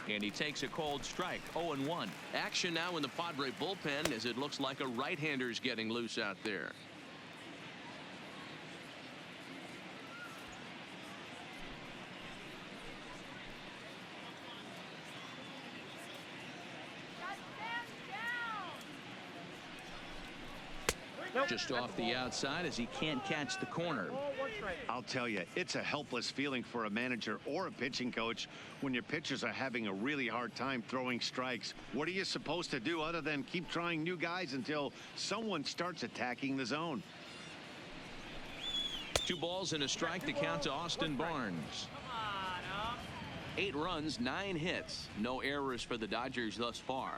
Speaker 1: and he takes a cold strike. 0-1. Action now in the Padre bullpen as it looks like a right-hander's getting loose out there. Just off the outside as he can't catch the corner.
Speaker 2: I'll tell you, it's a helpless feeling for a manager or a pitching coach when your pitchers are having a really hard time throwing strikes. What are you supposed to do other than keep trying new guys until someone starts attacking the zone?
Speaker 1: 2 balls and a strike to count to Austin Barnes. 8 runs, 9 hits. No errors for the Dodgers thus far.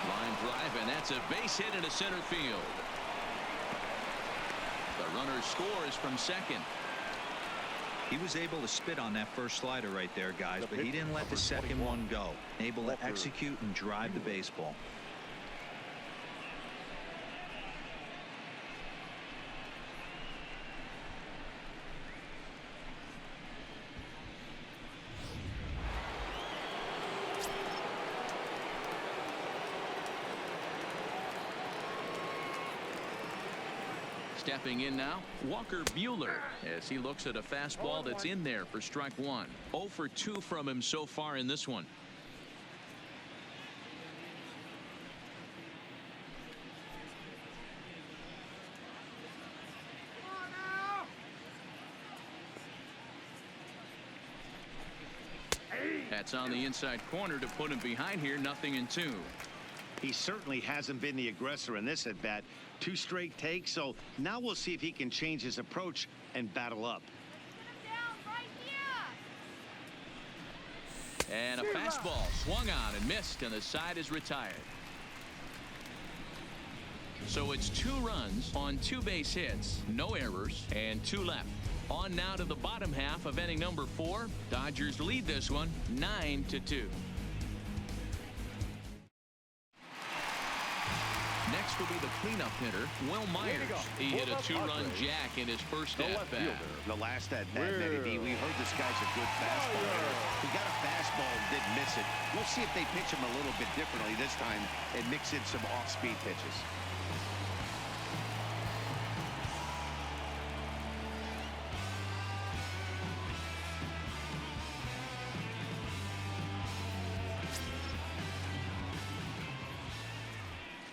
Speaker 1: Line drive, and that's a base hit into center field. The runner scores from second.
Speaker 4: He was able to spit on that first slider right there, guys, but he didn't let the second one go. Able to execute and drive the baseball.
Speaker 1: Stepping in now, Walker Buehler, as he looks at a fastball that's in there for strike 1. 0 for 2 from him so far in this one. That's on the inside corner to put him behind here. 0-2.
Speaker 2: He certainly hasn't been the aggressor in this at bat. 2 straight takes, so now we'll see if he can change his approach and battle up.
Speaker 1: And a fastball swung on and missed, and the side is retired. So it's 2 runs on 2 base hits, no errors, and 2 left. On now to the bottom half of inning number 4. Dodgers lead this one 9-2. Next will be the cleanup hitter, Will Myers. He hit a 2-run jack in his first at-bat.
Speaker 2: The last at-bat, maybe. We heard this guy's a good fastball hitter. He got a fastball and didn't miss it. We'll see if they pitch him a little bit differently this time and mix in some off-speed pitches.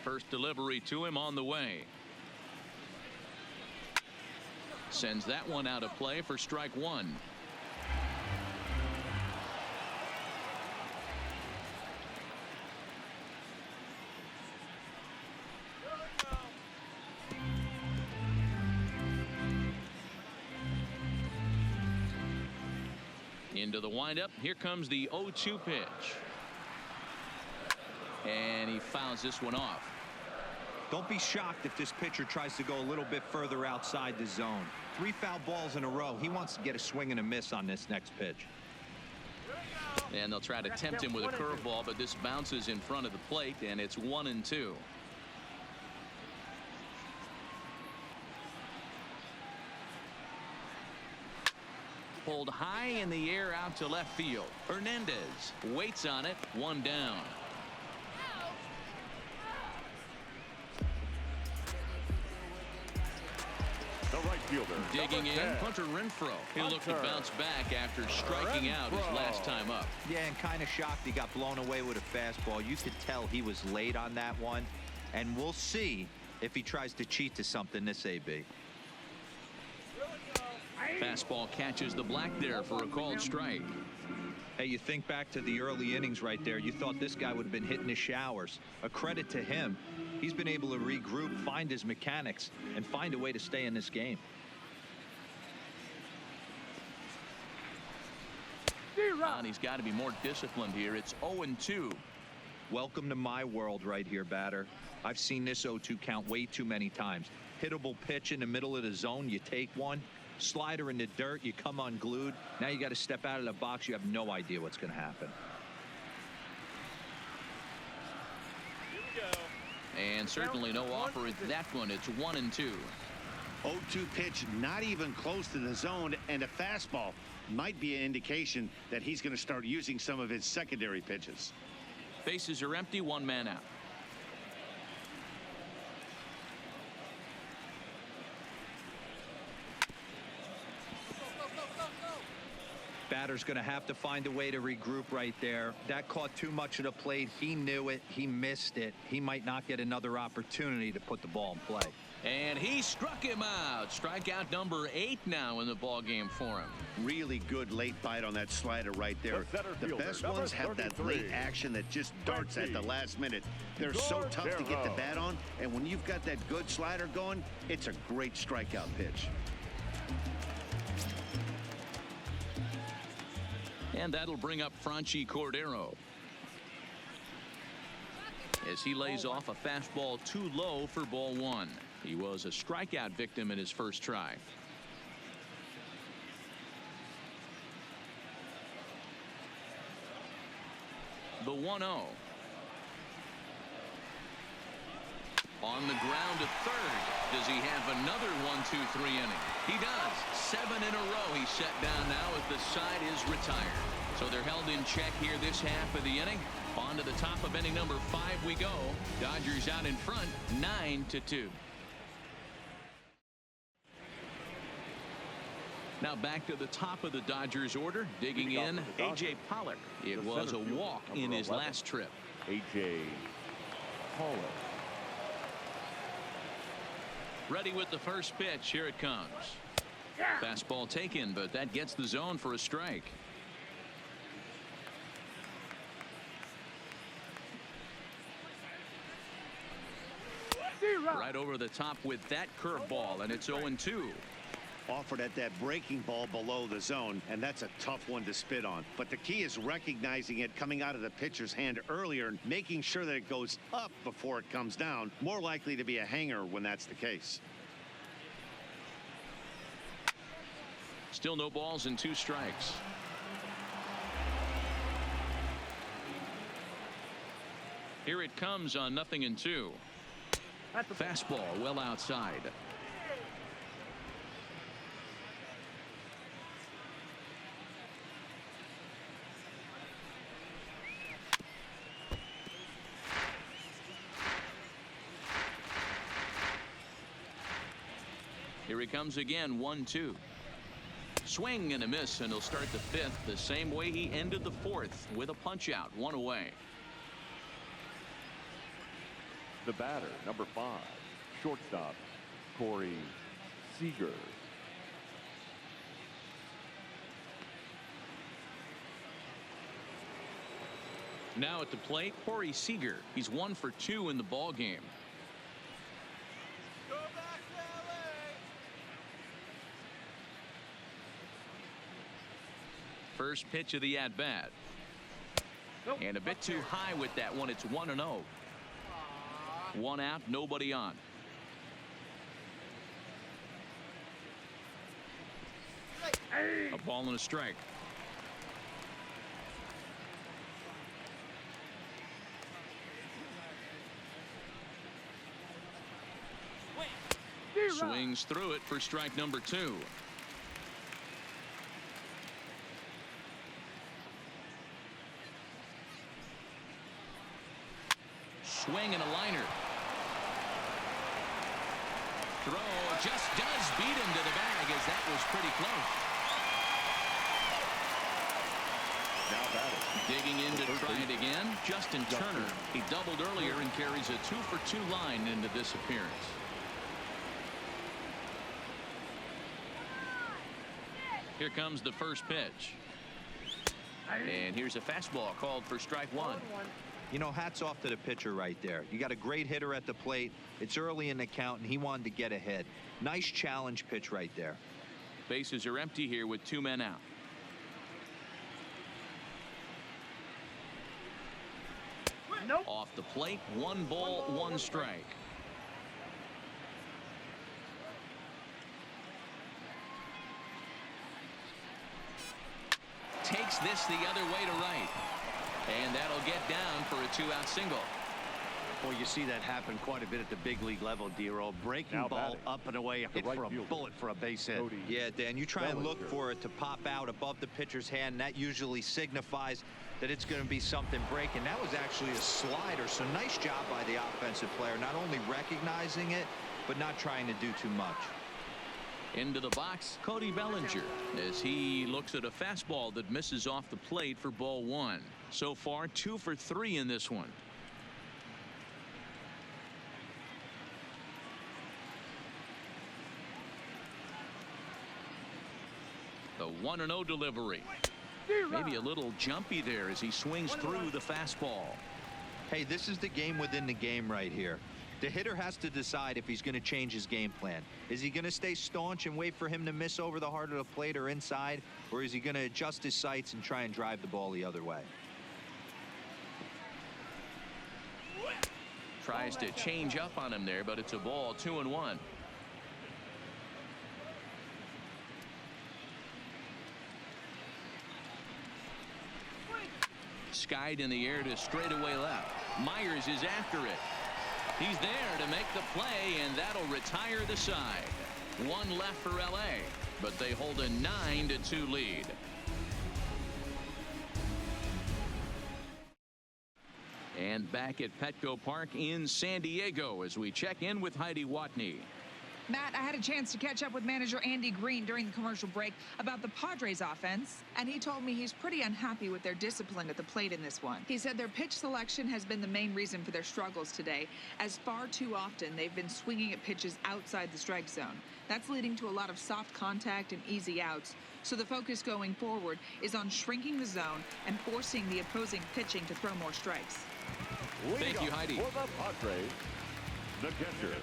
Speaker 1: First delivery to him on the way. Sends that one out of play for strike 1. Into the windup. Here comes the 0-2 pitch. And he fouls this one off.
Speaker 4: Don't be shocked if this pitcher tries to go a little bit further outside the zone. 3 foul balls in a row. He wants to get a swing and a miss on this next pitch.
Speaker 1: And they'll try to tempt him with a curveball, but this bounces in front of the plate, and it's 1-2. Pulled high in the air out to left field. Hernandez waits on it. 1 down.
Speaker 3: The right fielder.
Speaker 1: Digging in, Hunter Renfroe. He'll look to bounce back after striking out his last time up.
Speaker 4: Yeah, and kind of shocked he got blown away with a fastball. You could tell he was late on that one. And we'll see if he tries to cheat to something this AB.
Speaker 1: Fastball catches the black there for a called strike.
Speaker 4: Hey, you think back to the early innings right there. You thought this guy would have been hitting his showers. A credit to him. He's been able to regroup, find his mechanics, and find a way to stay in this game.
Speaker 1: And he's got to be more disciplined here. It's 0-2.
Speaker 4: Welcome to my world right here, batter. I've seen this 0-2 count way too many times. Hittable pitch in the middle of the zone, you take one. Slider in the dirt, you come unglued. Now you got to step out of the box. You have no idea what's going to happen.
Speaker 1: And certainly no offer at that one. It's 1-2.
Speaker 2: 0-2 pitch, not even close to the zone, and a fastball might be an indication that he's going to start using some of his secondary pitches.
Speaker 1: Bases are empty, one man out.
Speaker 4: Batter's going to have to find a way to regroup right there. That caught too much of the plate. He knew it. He missed it. He might not get another opportunity to put the ball in play.
Speaker 1: And he struck him out. Strikeout number 8 now in the ball game for him.
Speaker 2: Really good late bite on that slider right there. The best ones have that late action that just darts at the last minute. They're so tough to get the bat on, and when you've got that good slider going, it's a great strikeout pitch.
Speaker 1: And that'll bring up Franchi Cordero as he lays off a fastball too low for ball 1. He was a strikeout victim in his first try. The 1-0. On the ground to third. Does he have another 1-2-3 inning? He does. 7 in a row he's set down now as the side is retired. So they're held in check here this half of the inning. On to the top of inning number 5 we go. Dodgers out in front 9-2. Now back to the top of the Dodgers order. Digging in, A.J. Pollock. It was a walk in his last trip.
Speaker 3: A.J. Pollock.
Speaker 1: Ready with the first pitch. Here it comes. Fastball taken, but that gets the zone for a strike. Right over the top with that curveball, and it's 0-2.
Speaker 2: Offered at that breaking ball below the zone, and that's a tough one to spit on. But the key is recognizing it coming out of the pitcher's hand earlier and making sure that it goes up before it comes down. More likely to be a hanger when that's the case.
Speaker 1: Still no balls and 2 strikes. Here it comes on 0-2. Fastball well outside. Here he comes again. 1-2. Swing and a miss, and he'll start the 5th the same way he ended the 4th with a punch out. 1 away.
Speaker 3: The batter, number 5, shortstop, Corey Seager.
Speaker 1: Now at the plate, Corey Seager. He's 1 for 2 in the ball game. First pitch of the at-bat. And a bit too high with that one. It's 1-0. 1 out, nobody on. A ball and a strike. Swings through it for strike number 2. Swing and a liner. Throw just does beat him to the bag, as that was pretty close.
Speaker 3: Now batting.
Speaker 1: Digging in to try it again, Justin Turner. He doubled earlier and carries a 2 for 2 line into this appearance. Here comes the first pitch. And here's a fastball called for strike 1.
Speaker 4: You know, hats off to the pitcher right there. You got a great hitter at the plate. It's early in the count, and he wanted to get ahead. Nice challenge pitch right there.
Speaker 1: Bases are empty here with 2 men out.
Speaker 5: Nope.
Speaker 1: Off the plate, 1 ball, 1 strike. Takes this the other way to right. And that'll get down for a 2-out single.
Speaker 2: Well, you see that happen quite a bit at the big league level, Dero. Breaking
Speaker 3: Now
Speaker 2: ball
Speaker 3: batting,
Speaker 2: up and away, hit
Speaker 3: right
Speaker 2: for a
Speaker 3: fielder,
Speaker 2: bullet for a base hit.
Speaker 4: Yeah, Dan, you try and look
Speaker 3: Bellinger.
Speaker 4: for it to pop out above the pitcher's hand. That usually signifies that it's going to be something breaking. That was actually a slider, so nice job by the offensive player, not only recognizing it, but not trying to do too much.
Speaker 1: Into the box, Cody Bellinger, as he looks at a fastball that misses off the plate for ball 1. So far, 2 for 3 in this one. The 1-0 delivery. Maybe a little jumpy there as he swings through the fastball.
Speaker 4: Hey, this is the game within the game right here. The hitter has to decide if he's going to change his game plan. Is he going to stay staunch and wait for him to miss over the heart of the plate or inside, or is he going to adjust his sights and try and drive the ball the other way?
Speaker 1: Tries to change up on him there, but it's a ball, 2-1. Skied in the air to straightaway left. Myers is after it. He's there to make the play, and that'll retire the side. 1 left for LA, but they hold a 9-2 lead. And back at Petco Park in San Diego as we check in with Heidi Watney.
Speaker 8: Matt, I had a chance to catch up with manager Andy Green during the commercial break about the Padres offense, and he told me he's pretty unhappy with their discipline at the plate in this one. He said their pitch selection has been the main reason for their struggles today, as far too often they've been swinging at pitches outside the strike zone. That's leading to a lot of soft contact and easy outs, so the focus going forward is on shrinking the zone and forcing the opposing pitching to throw more strikes.
Speaker 1: Thank you, Heidi.
Speaker 3: For the Padres, the catcher,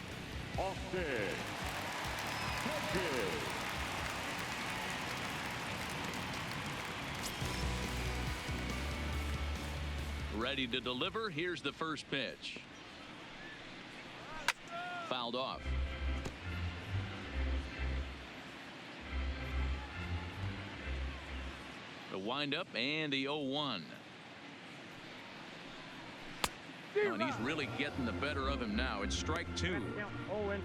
Speaker 3: Austin.
Speaker 1: Ready to deliver. Here's the first pitch. Fouled off. The windup and the 0-1. And he's really getting the better of him now. It's strike 2.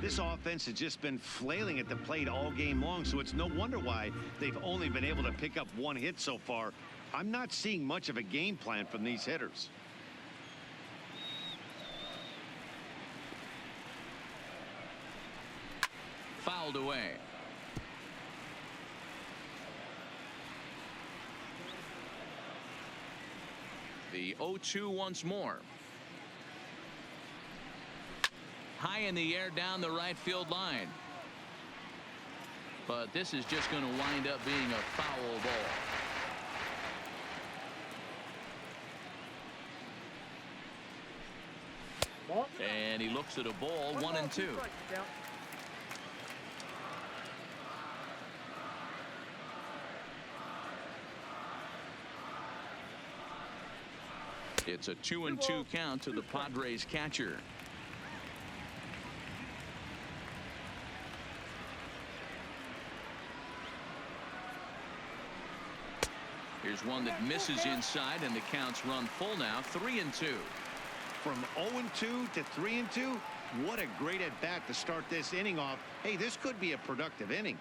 Speaker 2: This offense has just been flailing at the plate all game long, so it's no wonder why they've only been able to pick up 1 hit so far. I'm not seeing much of a game plan from these hitters.
Speaker 1: Fouled away. The 0-2 once more. High in the air down the right field line. But this is just going to wind up being a foul ball. And he looks at a ball, 1-2. It's a 2-2 count to the Padres catcher. Here's one that misses inside, and the count's run full now, 3-2.
Speaker 2: From 0-2 to 3-2, what a great at bat to start this inning off. Hey, this could be a productive inning.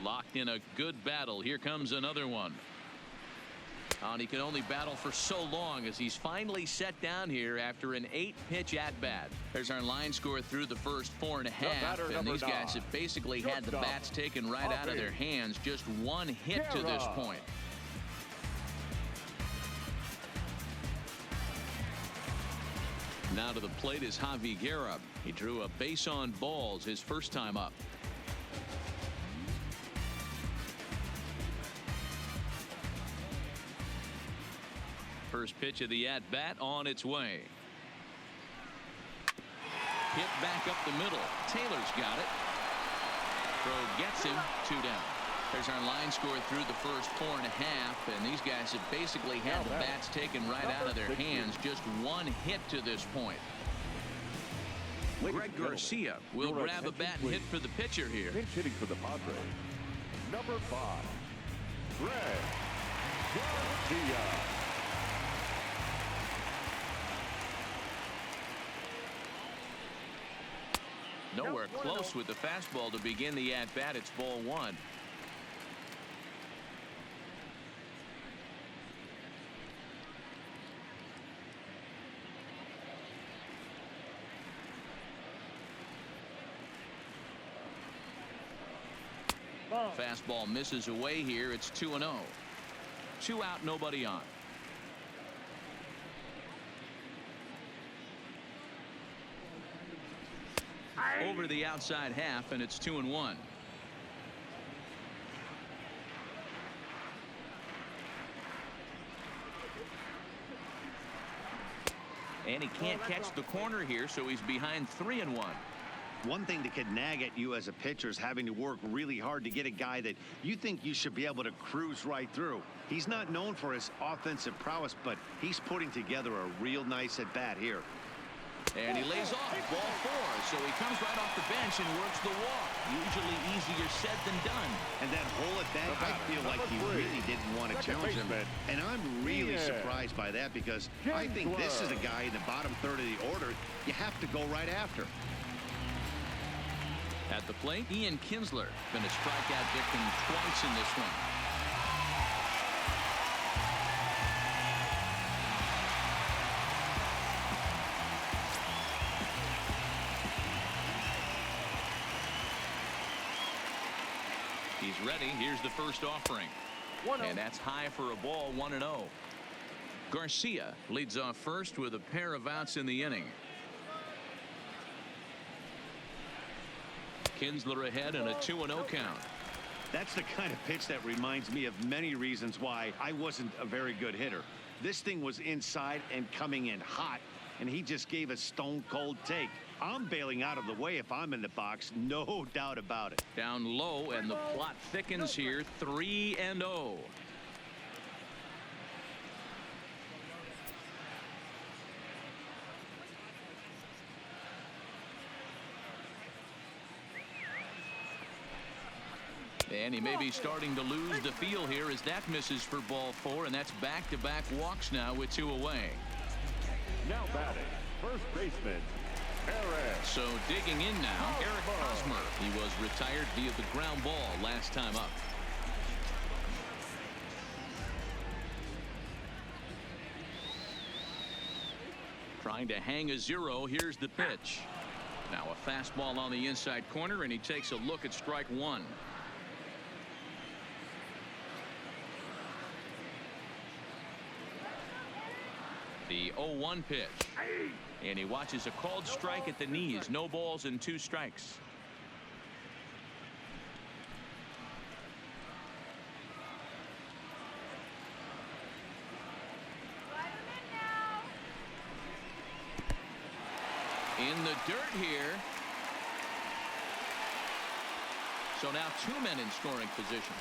Speaker 1: Locked in a good battle. Here comes another one. And he can only battle for so long as he's finally set down here after an 8-pitch at-bat. There's our line score through the first 4.5, and these guys have basically had the bats taken right out of their hands. Just 1 hit to this point. Now to the plate is Javi Guerra. He drew a base on balls his first time up. First pitch of the at-bat on its way. Hit back up the middle. Taylor's got it. Throw gets him, 2 down. There's our line score through the first 4.5, and these guys have basically had the bats taken right out of their hands. Just one hit to this point. Greg Garcia will grab a bat and hit for the pitcher here.
Speaker 3: Pinch hitting for the Padres. Number 5, Greg Garcia.
Speaker 1: Nowhere close with the fastball to begin the at-bat. It's ball 1. Fastball misses away here. It's 2-0. 2 out, nobody on. Over the outside half, and it's 2-1. And he can't catch the corner here, so he's behind 3-1.
Speaker 2: One thing that could nag at you as a pitcher is having to work really hard to get a guy that you think you should be able to cruise right through. He's not known for his offensive prowess, but he's putting together a real nice at bat here.
Speaker 1: And he lays off ball 4, so he comes right off the bench and works the walk. Usually easier said than done.
Speaker 2: And that whole at bat, I feel like he really didn't want to challenge him. And I'm really surprised by that, because I think this is a guy in the bottom third of the order you have to go right after.
Speaker 1: At the plate, Ian Kinsler been a strikeout victim twice in this one. He's ready. Here's the first offering. And that's high for a ball, 1-0. Garcia leads off first with a pair of outs in the inning. Kinsler ahead and a 2-0 count.
Speaker 2: That's the kind of pitch that reminds me of many reasons why I wasn't a very good hitter. This thing was inside and coming in hot, and he just gave a stone cold take. I'm bailing out of the way if I'm in the box, no doubt about it.
Speaker 1: Down low, and the plot thickens here, 3-0. And he may be starting to lose the feel here as that misses for ball 4, and that's back-to-back walks now with 2 away.
Speaker 3: Now batting, first baseman, Eric.
Speaker 1: So digging in now, Eric Hosmer. He was retired via the ground ball last time up. Trying to hang a 0. Here's the pitch. Now a fastball on the inside corner, and he takes a look at strike 1. The 0-1 pitch. And he watches a called strike at the knees. No balls and 2 strikes. In the dirt here. So now 2 men in scoring position.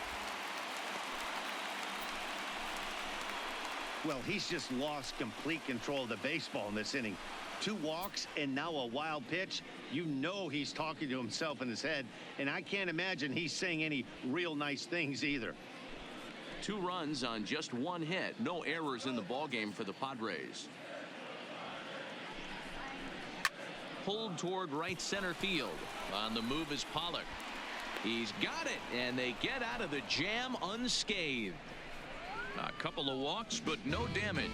Speaker 2: Well, he's just lost complete control of the baseball in this inning. 2 walks and now a wild pitch. You know he's talking to himself in his head, and I can't imagine he's saying any real nice things either.
Speaker 1: 2 runs on just 1 hit. No errors in the ballgame for the Padres. Pulled toward right center field. On the move is Pollock. He's got it, and they get out of the jam unscathed. A couple of walks, but no damage.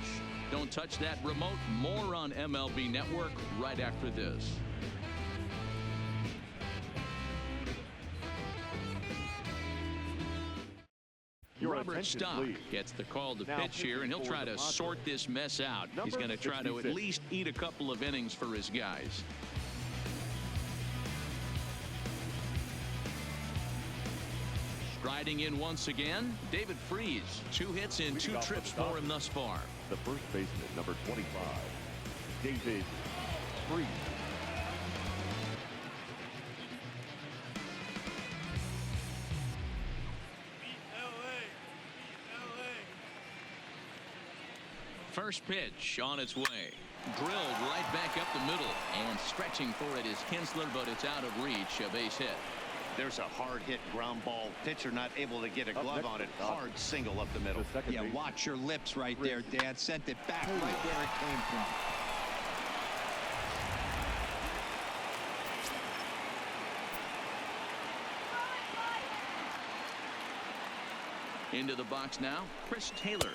Speaker 1: Don't touch that remote. More on MLB Network right after this. Robert Stock gets the call to pitch here, and he'll try to sort this mess out. He's going to try to at least eat a couple of innings for his guys. Striding in once again, David Freese. 2 hits in 2 trips for him thus far.
Speaker 3: The first baseman, number 25, David Freese.
Speaker 1: First pitch on its way. Drilled right back up the middle. And stretching for it is Kinsler, but it's out of reach. A base hit.
Speaker 2: There's a hard hit ground ball. Pitcher not able to get a glove on it. Hard single up the middle.
Speaker 4: Yeah, watch your lips right there, Dad. Sent it back right where it came from.
Speaker 1: Into the box now, Chris Taylor,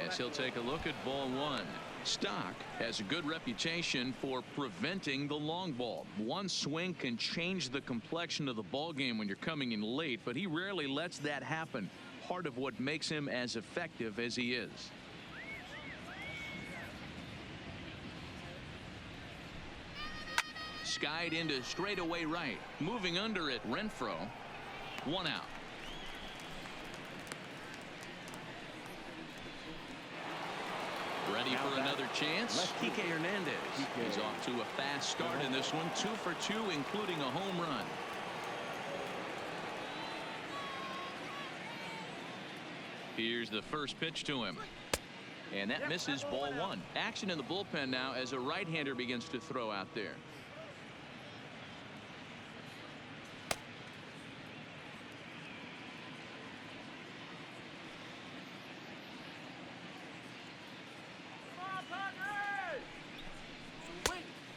Speaker 1: as he'll take a look at ball one. Stock has a good reputation for preventing the long ball. One swing can change the complexion of the ball game when you're coming in late, but he rarely lets that happen. Part of what makes him as effective as he is. Skied into straightaway right. Moving under it, Renfroe. One out. Ready for another chance.
Speaker 6: Kike Hernandez.
Speaker 1: He's off to a fast start in this one. 2 for 2, including a home run. Here's the first pitch to him. And that misses ball one. Action in the bullpen now as a right-hander begins to throw out there.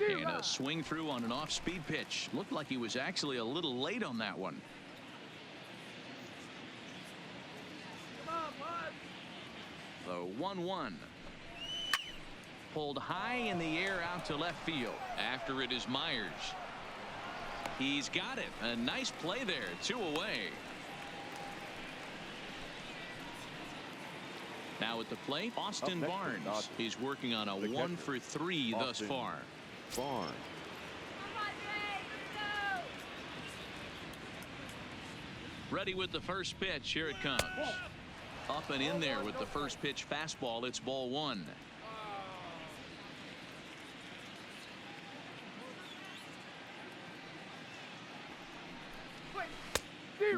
Speaker 1: And a swing through on an off-speed pitch. Looked like he was actually a little late on that one. The 1-1. Pulled high in the air out to left field. After it is Myers. He's got it. A nice play there. 2 away. Now at the plate, Austin Barnes. He's working on a 1 for 3 thus far. Ready with the first pitch. Here it comes. Up and in there with the first pitch fastball. It's ball one.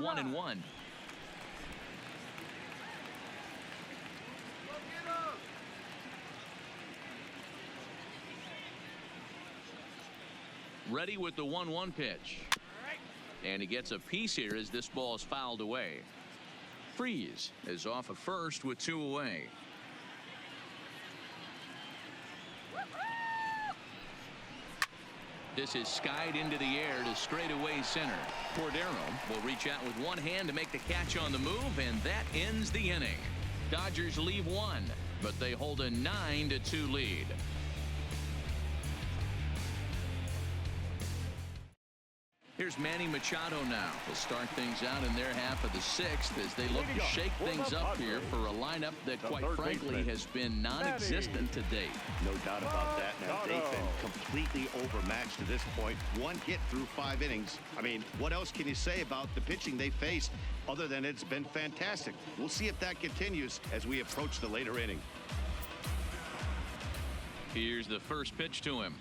Speaker 1: One and one. Ready with the 1-1 pitch. And he gets a piece here as this ball is fouled away. Freeze is off of first with 2 away. This is skied into the air to straightaway center. Cordero will reach out with one hand to make the catch on the move, and that ends the inning. Dodgers leave one, but they hold a 9-2 lead. Here's Manny Machado now to start things out in their half of the 6th as they look to shake things up here for a lineup that, quite frankly, has been non-existent to date.
Speaker 2: No doubt about that. Now, they've been completely overmatched to this point. 1 hit through 5 innings. I mean, what else can you say about the pitching they faced other than it's been fantastic? We'll see if that continues as we approach the later inning.
Speaker 1: Here's the first pitch to him.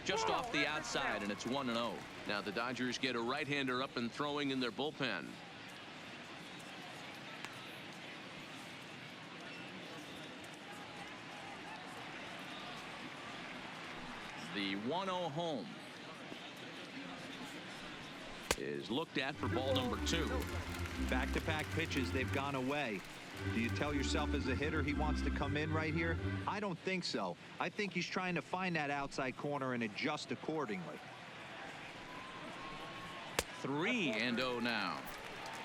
Speaker 1: Just off the outside, and it's 1-0. Now the Dodgers get a right-hander up and throwing in their bullpen. The 1-0 home is looked at for ball number 2.
Speaker 4: Back-to-back pitches, they've gone away. Do you tell yourself as a hitter he wants to come in right here? I don't think so. I think he's trying to find that outside corner and adjust accordingly.
Speaker 1: 3-0 now.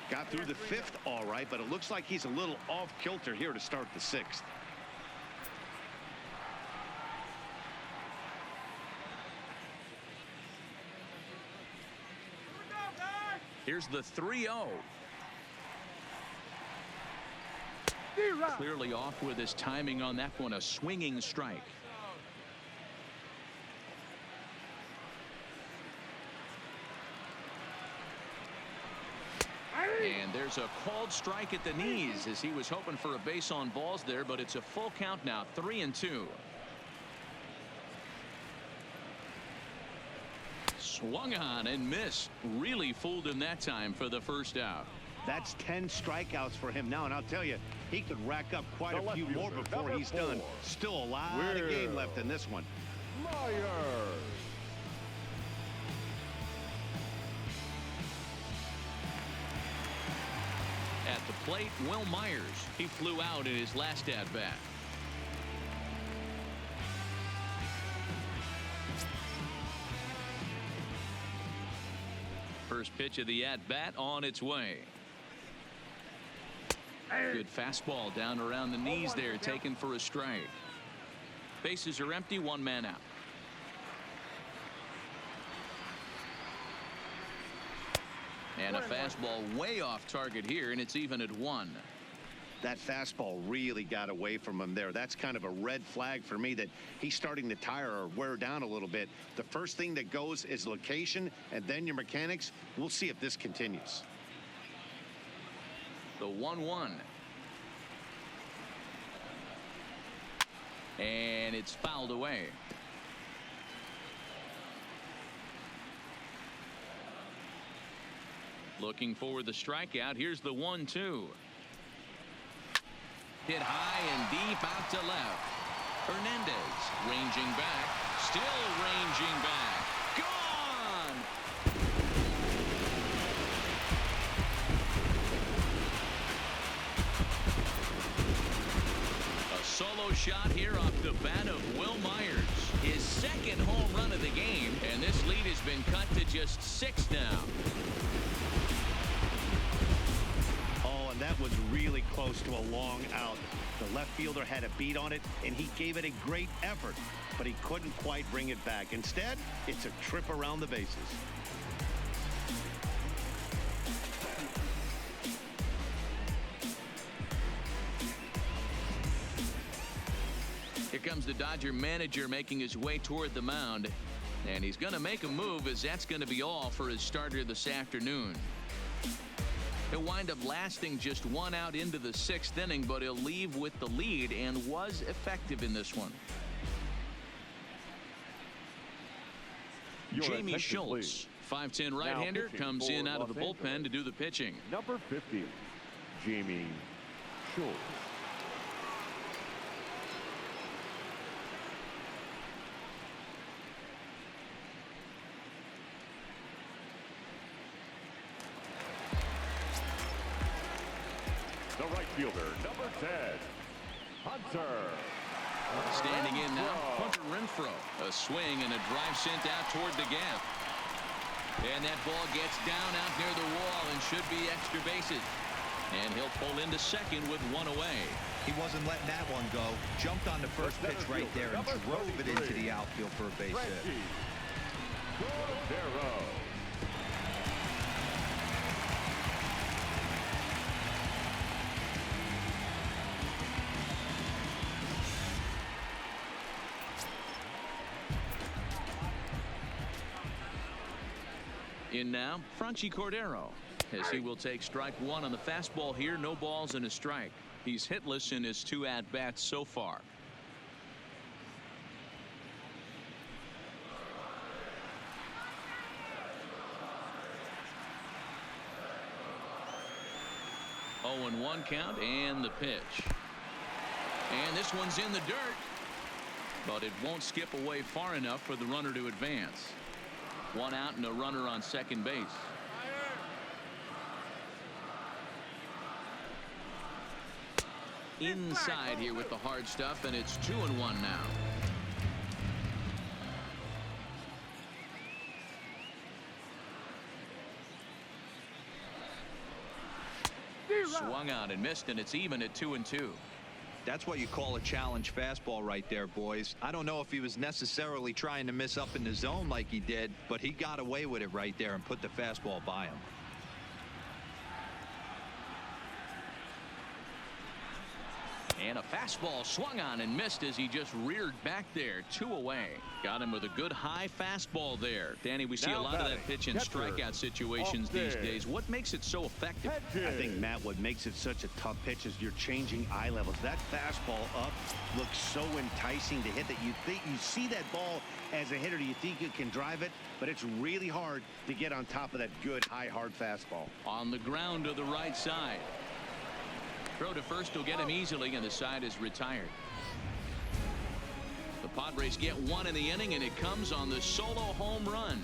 Speaker 2: Got through the 5th all right, but it looks like he's a little off kilter here to start the 6th.
Speaker 1: Here's the 3-0. Clearly off with his timing on that one. A swinging strike. And there's a called strike at the knees as he was hoping for a base on balls there, but it's a full count now. 3-2. Swung on and missed. Really fooled him that time for the first out.
Speaker 2: That's 10 strikeouts for him now, and I'll tell you, he could rack up quite a few more before he's done. Still a lot of game left in this one.
Speaker 3: Myers.
Speaker 1: At the plate, Will Myers. He flew out in his last at-bat. First pitch of the at-bat on its way. Good fastball down around the knees there, taken for a strike. Bases are empty, one man out. And a fastball way off target here, and it's even at 1.
Speaker 2: That fastball really got away from him there. That's kind of a red flag for me that he's starting to tire or wear down a little bit. The first thing that goes is location and then your mechanics. We'll see if this continues.
Speaker 1: The 1-1. And it's fouled away. Looking for the strikeout. Here's the 1-2. Hit high and deep out to left. Hernandez ranging back. Still ranging back. Gone! A solo shot here off the bat of Will Myers. His second home run of the game, and this lead has been cut to just 6 now.
Speaker 2: That was really close to a long out. The left fielder had a beat on it, and he gave it a great effort, but he couldn't quite bring it back. Instead, it's a trip around the bases.
Speaker 1: Here comes the Dodger manager making his way toward the mound, and he's going to make a move, as that's going to be all for his starter this afternoon. He'll wind up lasting just 1 out into the 6th inning, but he'll leave with the lead and was effective in this one. Jamie Schultz, 5'10" right-hander, comes in out of the bullpen to do the pitching.
Speaker 3: Number 50, Jamie Schultz. The right fielder, number 10, Hunter.
Speaker 1: Standing in now, Hunter Renfroe. A swing and a drive sent out toward the gap. And that ball gets down out near the wall and should be extra bases. And he'll pull into second with 1 away.
Speaker 4: He wasn't letting that one go. Jumped on the first pitch right there and drove it into the outfield for a base hit.
Speaker 1: In now, Franchy Cordero, as he will take strike 1 on the fastball here. No balls and a strike. He's hitless in his 2 at-bats so far. Oh, and 1 count, and the pitch. And this one's in the dirt, but it won't skip away far enough for the runner to advance. 1 out and a runner on second base. Inside here with the hard stuff, and it's 2-1 now. Swung out and missed, and it's even at 2-2.
Speaker 4: That's what you call a challenge fastball right there, boys. I don't know if he was necessarily trying to miss up in the zone like he did, but he got away with it right there and put the fastball by him.
Speaker 1: And a fastball swung on and missed as he just reared back there. 2 away. Got him with a good high fastball there. Danny, we see a lot of that pitch in strikeout situations these days. What makes it so effective?
Speaker 2: I think, Matt, what makes it such a tough pitch is you're changing eye levels. That fastball up looks so enticing to hit that you see that ball as a hitter. You think you can drive it, but it's really hard to get on top of that good high hard fastball.
Speaker 1: On the ground to the right side. Throw to first will get him easily, and the side is retired. The Padres get 1 in the inning, and it comes on the solo home run.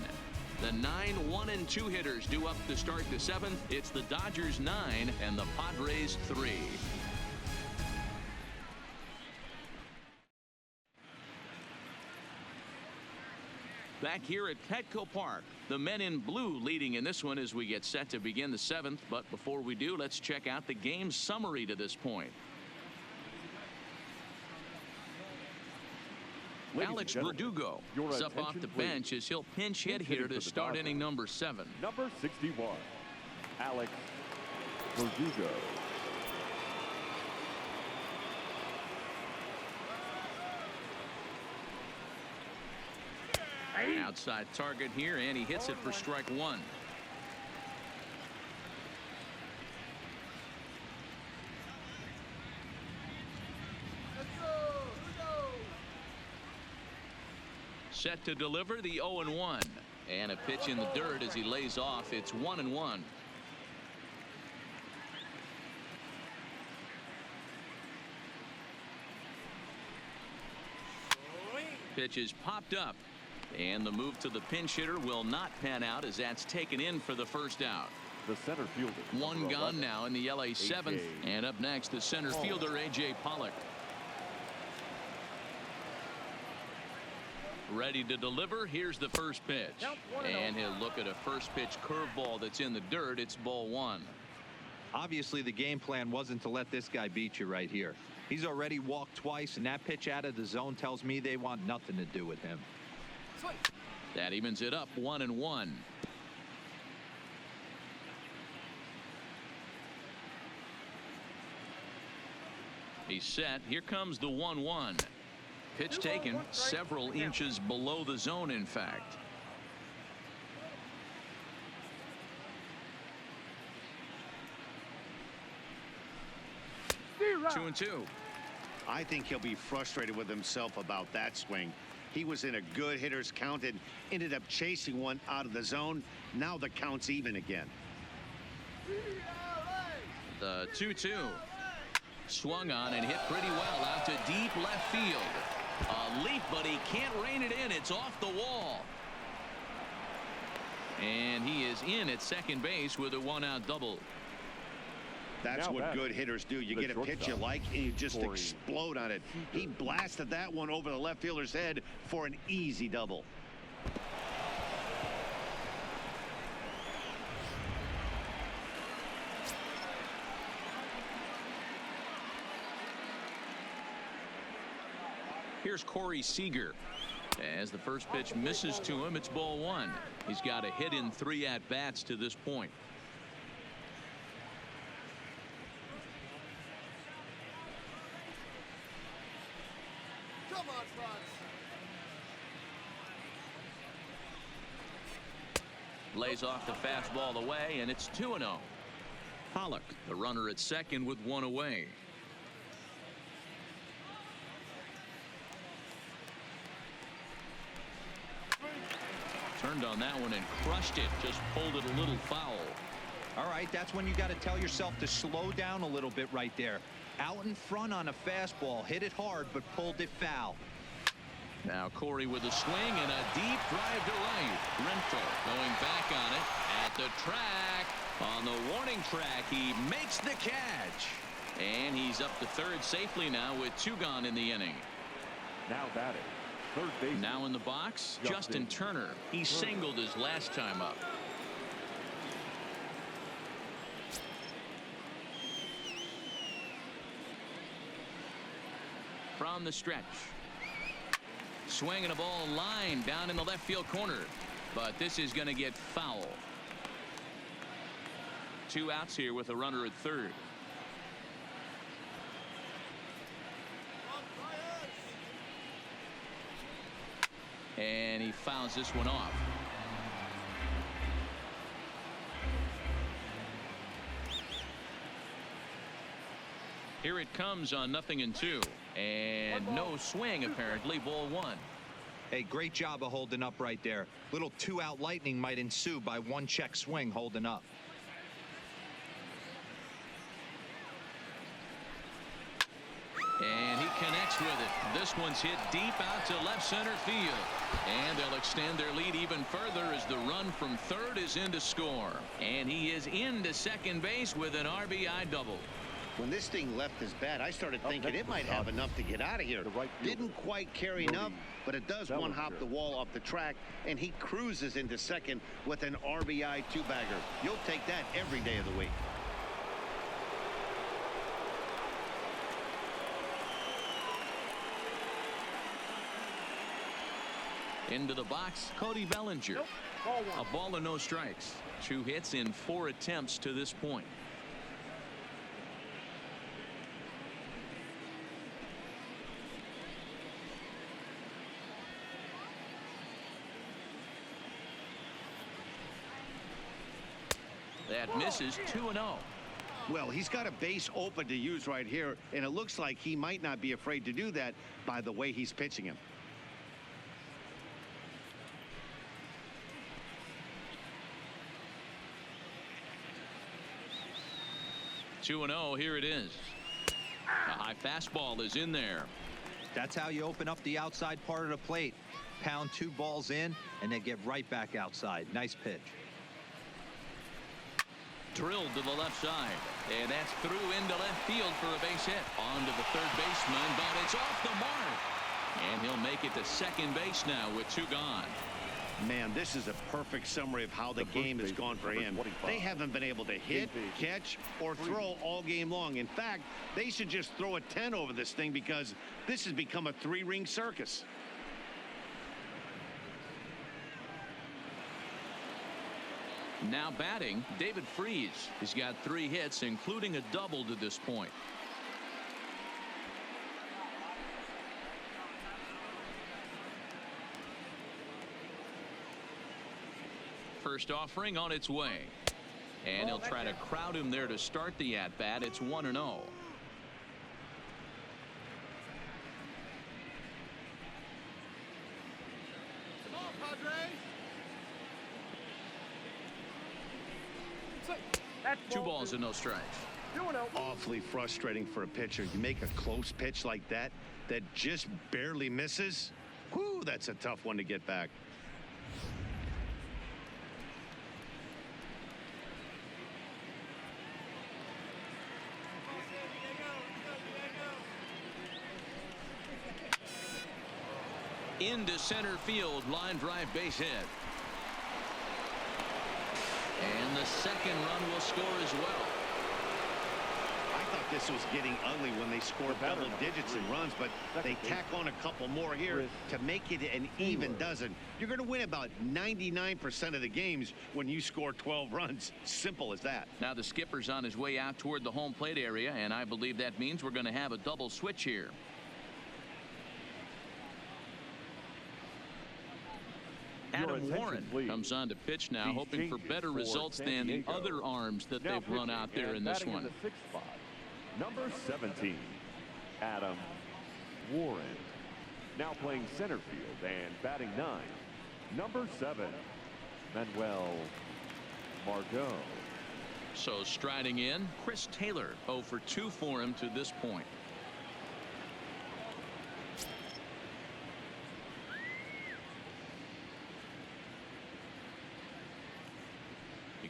Speaker 1: The 9 1-2 hitters due up to start the 7th. It's the Dodgers 9 and the Padres 3. Back here at Petco Park, the men in blue leading in this one as we get set to begin the 7th. But before we do, let's check out the game summary to this point. Alex Verdugo is up off the bench as he'll pinch hit here to start inning number 7.
Speaker 3: Number 61, Alex Verdugo.
Speaker 1: Outside target here, and he hits it for strike 1. Set to deliver the 0-1, and a pitch in the dirt as he lays off. It's 1-1. Pitch is popped up, and the move to the pinch hitter will not pan out as that's taken in for the first out.
Speaker 3: The center fielder.
Speaker 1: 1 gone now in the LA 7th, and up next the center fielder A.J. Pollock. Ready to deliver. Here's the first pitch, and he'll look at a first pitch curveball that's in the dirt. It's ball 1.
Speaker 4: Obviously the game plan wasn't to let this guy beat you right here. He's already walked twice, and that pitch out of the zone tells me they want nothing to do with him.
Speaker 1: That evens it up 1-1. He's set. Here comes the 1-1. Pitch taken several inches below the zone, in fact. Two and two.
Speaker 2: I think he'll be frustrated with himself about that swing. He was in a good hitter's count and ended up chasing one out of the zone. Now the count's even again.
Speaker 1: The 2-2. Swung on and hit pretty well out to deep left field. A leap, but he can't rein it in. It's off the wall. And he is in at second base with a 1-out double.
Speaker 2: That's what good hitters do. You get a pitch you like and you just explode on it. He blasted that one over the left fielder's head for an easy double.
Speaker 1: Here's Corey Seager. As the first pitch misses to him, it's ball 1. He's got a hit in 3 at-bats to this point.
Speaker 9: Come on, Fox.
Speaker 1: Lays off the fastball away, and it's 2-0. Pollock, the runner at second with 1 away. Turned on that one and crushed it. Just pulled it a little foul.
Speaker 4: All right, that's when you got to tell yourself to slow down a little bit right there. Out in front on a fastball, hit it hard, but pulled it foul.
Speaker 1: Now Corey with a swing and a deep drive to right. Rental going back on it at the track. On the warning track, he makes the catch. And he's up to third safely now with 2 gone in the inning.
Speaker 3: Now batting, third base.
Speaker 1: Now in the box, Justin Turner. He singled his last time up. From the stretch. Swinging a ball line down in the left field corner. But this is going to get foul. 2 outs here with a runner at third. And he fouls this one off. Here it comes on 0-2. And no swing, apparently. Ball 1.
Speaker 4: Hey, great job of holding up right there. Little 2-out lightning might ensue by one check swing holding up.
Speaker 1: And he connects with it. This one's hit deep out to left center field. And they'll extend their lead even further as the run from third is in to score. And he is into second base with an RBI double.
Speaker 2: When this thing left his bat, I started thinking it might have enough to get out of here. Didn't quite carry enough, but it does one hop the wall off the track, and he cruises into second with an RBI two-bagger. You'll take that every day of the week.
Speaker 1: Into the box, Cody Bellinger.
Speaker 5: Nope.
Speaker 1: A ball and no strikes. 2 hits in 4 attempts to this point. That misses. 2-0.
Speaker 2: Well, he's got a base open to use right here, and it looks like he might not be afraid to do that by the way he's pitching him.
Speaker 1: 2-0. Here it is. A high fastball is in there.
Speaker 4: That's how you open up the outside part of the plate. Pound 2 balls in and then get right back outside. Nice pitch.
Speaker 1: Drilled to the left side, and that's through into left field for a base hit. On to the third baseman, but it's off the mark. And he'll make it to second base now with 2 gone.
Speaker 2: Man, this is a perfect summary of how the game has gone for him. They haven't been able to hit, catch, or throw all game long. In fact, they should just throw a 10 over this thing because this has become a 3-ring circus.
Speaker 1: Now batting, David Freese. He's got 3 hits, including a double to this point. First offering on its way. And he'll try to crowd him there to start the at-bat. It's 1-0.
Speaker 9: Come on, Padres.
Speaker 1: 2 balls and no strikes.
Speaker 5: 2-0.
Speaker 2: Awfully frustrating for a pitcher. You make a close pitch like that just barely misses. Whew, that's a tough one to get back.
Speaker 1: Into center field, line drive base hit. And the second run will score as well.
Speaker 2: I thought this was getting ugly when they scored double digits in runs, but they tack on a couple more here to make it an even dozen. You're going to win about 99% of the games when you score 12 runs. Simple as that.
Speaker 1: Now the skipper's on his way out toward the home plate area, and I believe that means we're going to have a double switch here. Adam Warren comes on to pitch now, hoping for better results than the other arms that they've run out there in this one.
Speaker 3: In the 6th spot, number 17, Adam Warren. Now playing center field and batting 9, number 7, Manuel Margot.
Speaker 1: So striding in, Chris Taylor. 0 for 2 for him to this point.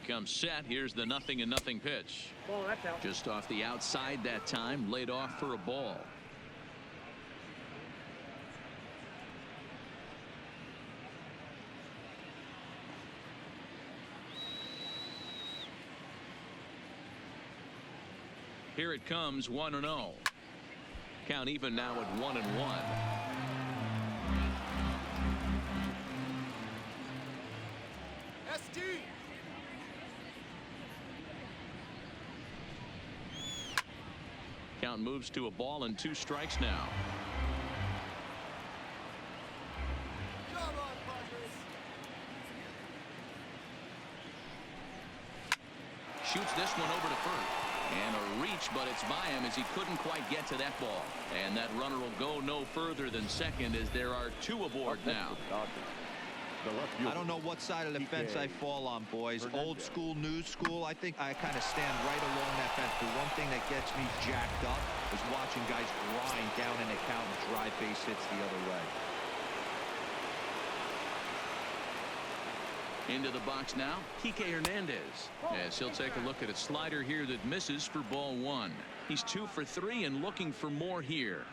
Speaker 1: Comes set. Here's the 0-0 pitch.
Speaker 5: Ball, that's out.
Speaker 1: Just off the outside that time, laid off for a ball. Here it comes, 1-0. Count even now at 1-1.
Speaker 9: SD.
Speaker 1: Count moves to a ball and 2 strikes now.
Speaker 9: Come on.
Speaker 1: shoots this one over to first. And a reach, but it's by him as he couldn't quite get to that ball. And that runner will go no further than second as there are two aboard now.
Speaker 4: I don't know what side of the fence I fall on, boys. Old school, new school. I think I kind of stand right along that fence. But one thing that gets me jacked up is watching guys grind down in the count and drive base hits the other way.
Speaker 1: Into the box now, Kike Hernandez. As he'll take a look at a slider here that misses for ball one. He's 2 for 3 and looking for more here.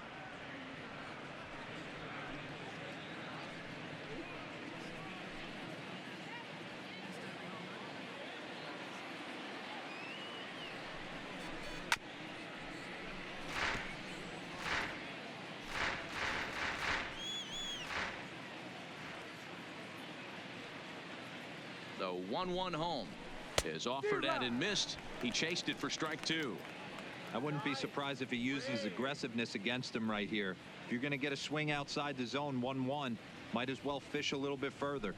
Speaker 1: The 1-1 home is offered at and missed. He chased it for strike 2.
Speaker 4: I wouldn't be surprised if he uses aggressiveness against him right here. If you're going to get a swing outside the zone 1-1, might as well fish a little bit further.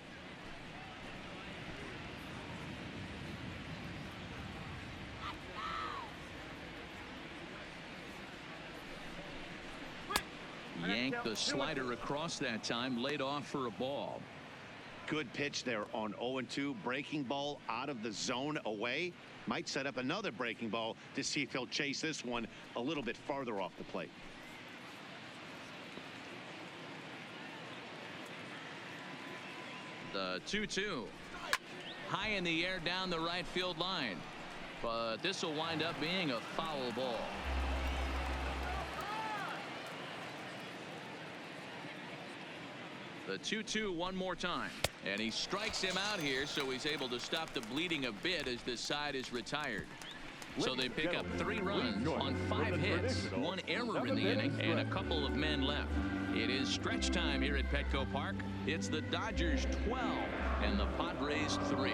Speaker 1: Yanked the slider across that time, laid off for a ball.
Speaker 2: Good pitch there on 0-2. Breaking ball out of the zone away. Might set up another breaking ball to see if he'll chase this one a little bit farther off the plate.
Speaker 1: The 2-2. High in the air down the right field line. But this will wind up being a foul ball. The 2-2 one more time. And he strikes him out here, so he's able to stop the bleeding a bit as this side is retired. So they pick up 3 runs on 5 hits, 1 error in the inning, and a couple of men left. It is stretch time here at Petco Park. It's the Dodgers 12 and the Padres 3.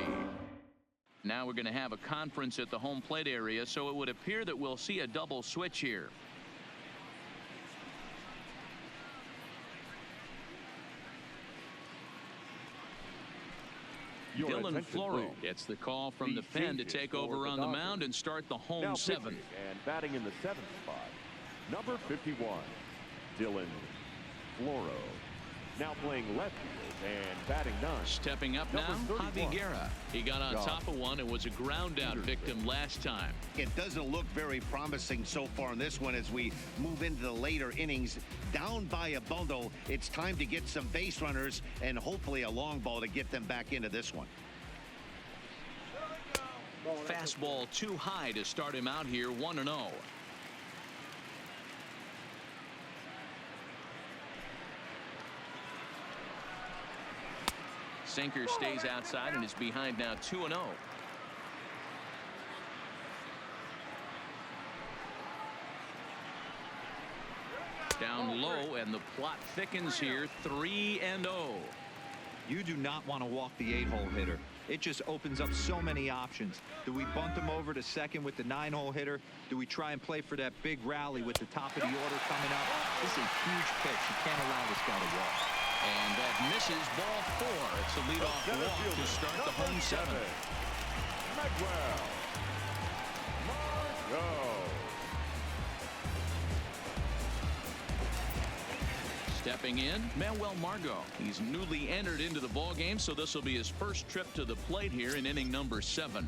Speaker 1: Now we're going to have a conference at the home plate area, so it would appear that we'll see a double switch here. Dylan Floro gets the call from the pen to take over on the mound and start the home
Speaker 3: now
Speaker 1: 7th.
Speaker 3: And batting in the 7th spot, number 51, Dylan Floro. Now playing left field and batting 9.
Speaker 1: Stepping up now, Javi Guerra. He got on top of one and was a ground out victim last time.
Speaker 2: It doesn't look very promising so far in this one as we move into the later innings. Down by a bundle, it's time to get some base runners and hopefully a long ball to get them back into this one.
Speaker 1: Fastball too high to start him out here, 1-0. Sinker stays outside and is behind now 2-0. Down low, and the plot thickens here, 3-0.
Speaker 4: You do not want to walk the 8-hole hitter. It just opens up so many options. Do we bunt him over to second with the 9-hole hitter? Do we try and play for that big rally with the top of the order coming up? This is a huge pitch. You can't allow this guy to walk.
Speaker 1: And that misses ball 4. It's a leadoff walk to start the home 7th.
Speaker 3: Magwell. Margot.
Speaker 1: Stepping in, Manuel Margot. He's newly entered into the ballgame, so this will be his first trip to the plate here in inning number 7.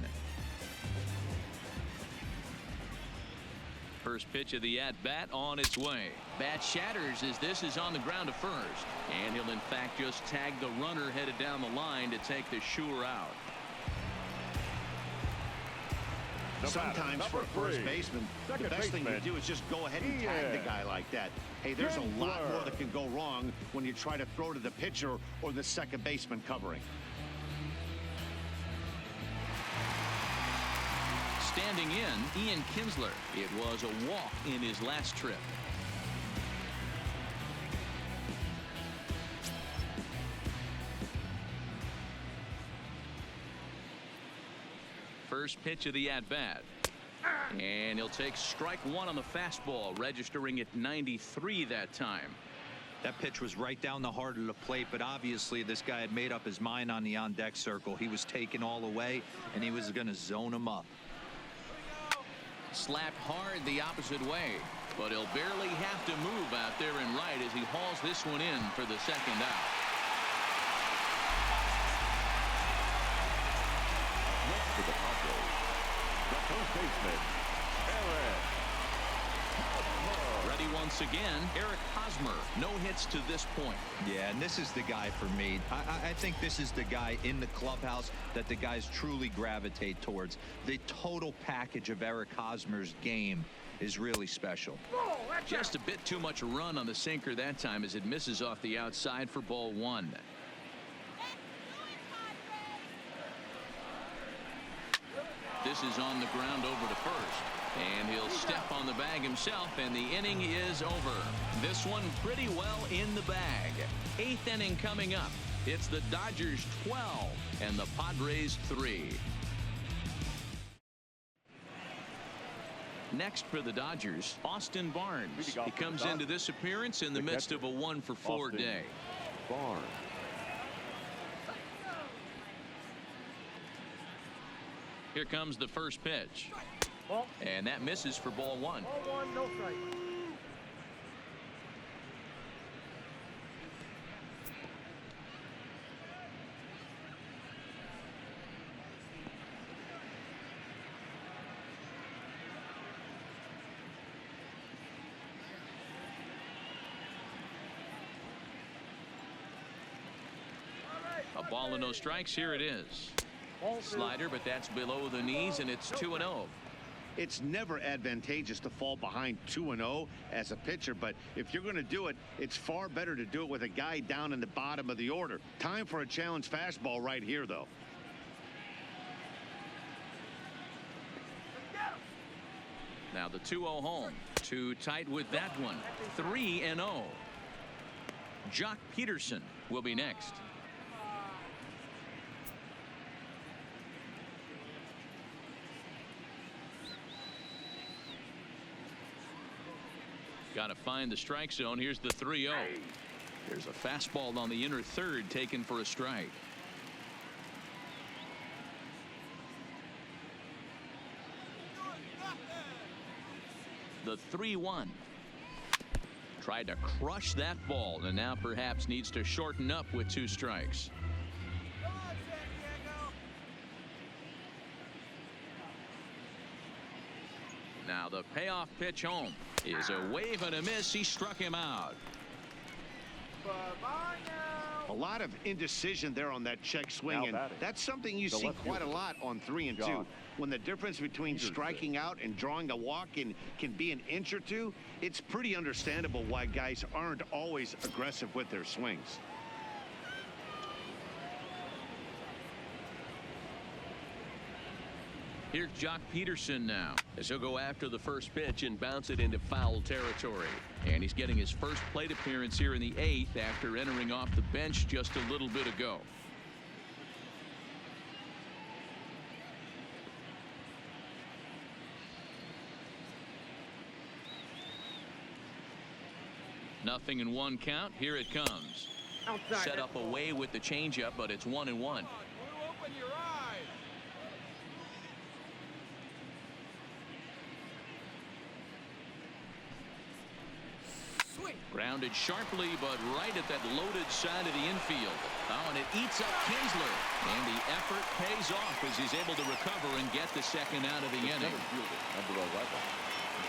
Speaker 1: First pitch of the at-bat on its way. Bat shatters as this is on the ground to first. And he'll in fact just tag the runner headed down the line to take the sure out.
Speaker 2: Sometimes for a first baseman, the best thing to do is just go ahead and tag the guy like that. Hey, there's a lot more that can go wrong when you try to throw to the pitcher or the second baseman covering.
Speaker 1: Standing in, Ian Kinsler. It was a walk in his last trip. First pitch of the at-bat. And he'll take strike 1 on the fastball, registering at 93 that time.
Speaker 4: That pitch was right down the heart of the plate, but obviously this guy had made up his mind on the on-deck circle. He was taken all the way, and he was going to zone him up.
Speaker 1: Slapped hard the opposite way, but he'll barely have to move out there in right as he hauls this one in for the second out.
Speaker 3: Next for the Padres, the first baseman, Eric.
Speaker 1: Ready once again, Eric Hosmer. No hits to this point.
Speaker 4: Yeah, and this is the guy for me. I think this is the guy in the clubhouse that the guys truly gravitate towards. The total package of Eric Hosmer's game is really special.
Speaker 1: Just a bit too much run on the sinker that time as it misses off the outside for ball one. This is on the ground over to first. And he'll step on the bag himself, and the inning is over. This one pretty well in the bag. 8th inning coming up. It's the Dodgers 12 and the Padres 3. Next for the Dodgers, Austin Barnes. He comes into this appearance in the midst of a 1-for-4 day.
Speaker 3: Barnes.
Speaker 1: Here comes the first pitch.
Speaker 5: Ball.
Speaker 1: And that misses for ball one.
Speaker 5: Ball one, no strike.
Speaker 1: A ball and no strikes. Here it is.
Speaker 5: Ball two.
Speaker 1: Slider, but that's below the knees, and it's 2-0.
Speaker 2: It's never advantageous to fall behind 2-0 as a pitcher, but if you're going to do it, it's far better to do it with a guy down in the bottom of the order. Time for a challenge fastball right here, though.
Speaker 1: Now the 2-0 home. Too tight with that one. 3-0. Jock Peterson will be next. Got to find the strike zone. Here's the 3-0. There's a fastball on the inner third taken for a strike. The 3-1. Tried to crush that ball and now perhaps needs to shorten up with 2 strikes. Now the payoff pitch home is a wave and a miss. He struck him out.
Speaker 5: Bye-bye now.
Speaker 2: A lot of indecision there on that check swing, and that's something you see quite a lot on 3 and 2. When the difference between striking out and drawing a walk can be an inch or two, it's pretty understandable why guys aren't always aggressive with their swings.
Speaker 1: Here's Jock Peterson now as he'll go after the first pitch and bounce it into foul territory. And he's getting his first plate appearance here in the 8th after entering off the bench just a little bit ago. Nothing in 1 count. Here it comes.
Speaker 5: Outside.
Speaker 1: Set up away with the changeup, but it's 1-1.
Speaker 9: Open your eyes.
Speaker 1: Grounded sharply, but right at that loaded side of the infield. Oh, and it eats up Kinsler. And the effort pays off as he's able to recover and get the second out of the inning.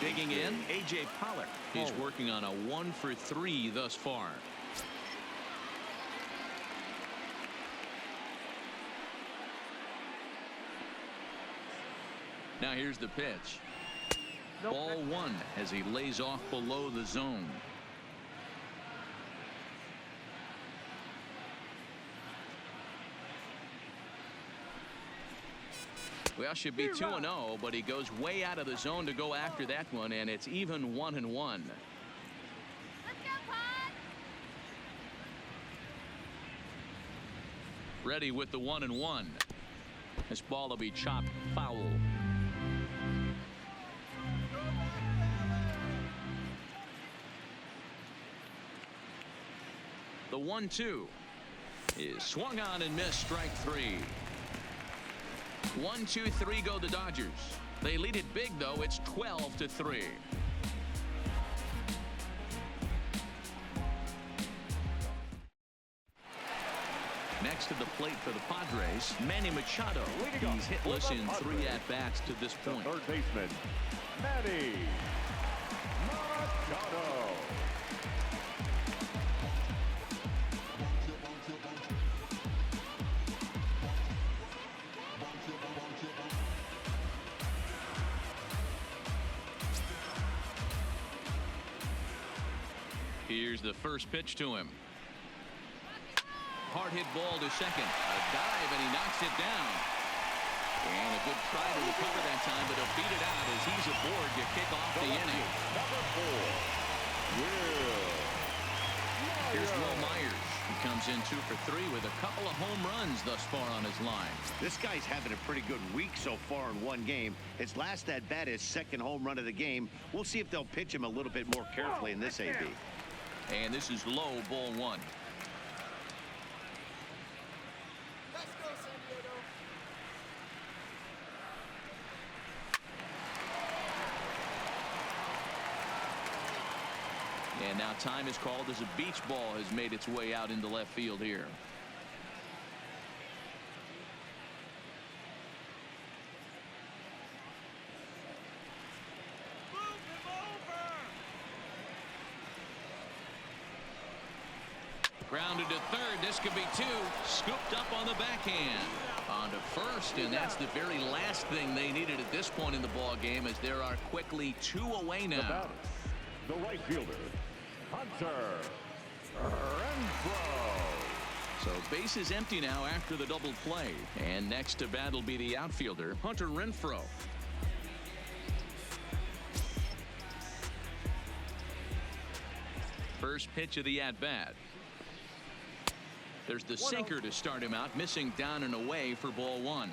Speaker 1: Digging in, A.J. Pollock. He's working on a 1-for-3 thus far. Now here's the pitch. Ball 1 as he lays off below the zone. Well, should be 2-0, but he goes way out of the zone to go after that one, and it's even 1-1.
Speaker 7: Let's go, Pod.
Speaker 1: Ready with the 1-1. This ball will be chopped foul. The 1-2 is swung on and missed. Strike 3. 1, 2, 3 go the Dodgers. They lead it big, though. It's 12-3. Next to the plate for the Padres, Manny Machado. He's hitless in 3 at-bats to this point.
Speaker 3: The third baseman, Manny Machado.
Speaker 1: Here's the first pitch to him. Hard hit ball to second. A dive, and he knocks it down. And a good try to recover that time, but he'll beat it out as he's aboard to kick off the inning.
Speaker 3: Number 4, Will.
Speaker 1: Here's Will Myers. He comes in 2 for 3 with a couple of home runs thus far on his line.
Speaker 2: This guy's having a pretty good week so far in one game. His last at bat, his second home run of the game. We'll see if they'll pitch him a little bit more carefully in this AB.
Speaker 1: And this is low, ball 1.
Speaker 9: Let's go, San Diego.
Speaker 1: And now time is called as a beach ball has made its way out into left field here. Grounded to third. This could be 2. Scooped up on the backhand. On to first, and that's the very last thing they needed at this point in the ball game, as there are quickly 2 away now.
Speaker 3: The right fielder, Hunter Renfroe.
Speaker 1: So base is empty now after the double play. And next to bat will be the outfielder, Hunter Renfroe. First pitch of the at-bat. There's the sinker to start him out, missing down and away for ball 1.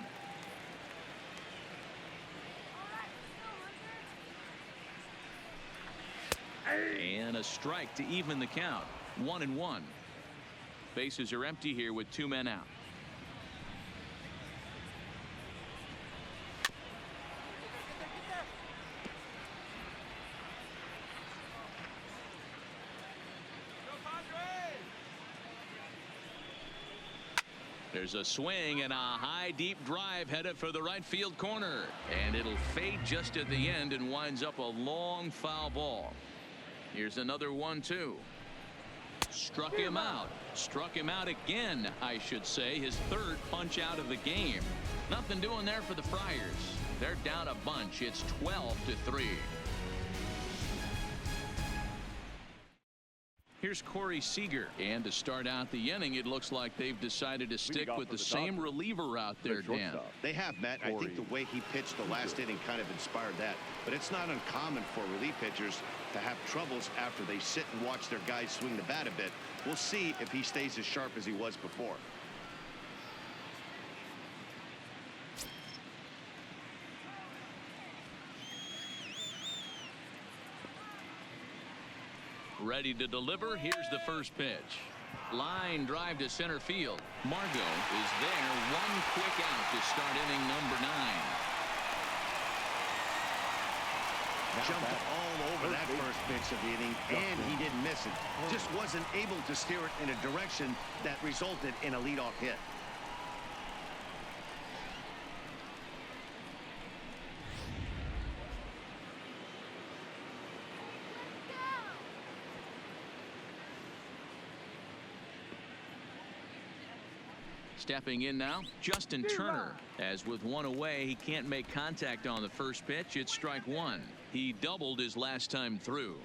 Speaker 1: And a strike to even the count. 1-1. Bases are empty here with 2 men out. There's a swing and a high deep drive headed for the right field corner, and it'll fade just at the end and winds up a long foul ball. Here's another 1-2. Struck him out. Struck him out again, I should say. His 3rd punch out of the game. Nothing doing there for the Friars. They're down a bunch. It's 12-3. Here's Corey Seager, and to start out the inning, it looks like they've decided to stick with the same reliever out there, Dan.
Speaker 2: They have, Matt. I think the way he pitched the last inning kind of inspired that. But it's not uncommon for relief pitchers to have troubles after they sit and watch their guys swing the bat a bit. We'll see if he stays as sharp as he was before.
Speaker 1: Ready to deliver. Here's the first pitch. Line drive to center field. Margot is there. 1 quick out to start inning number 9.
Speaker 2: Jumped all over that first pitch of the inning, and he didn't miss it. Just wasn't able to steer it in a direction that resulted in a leadoff hit.
Speaker 1: Stepping in now, Justin Turner. As with 1 away, he can't make contact on the first pitch. It's strike 1. He doubled his last time through.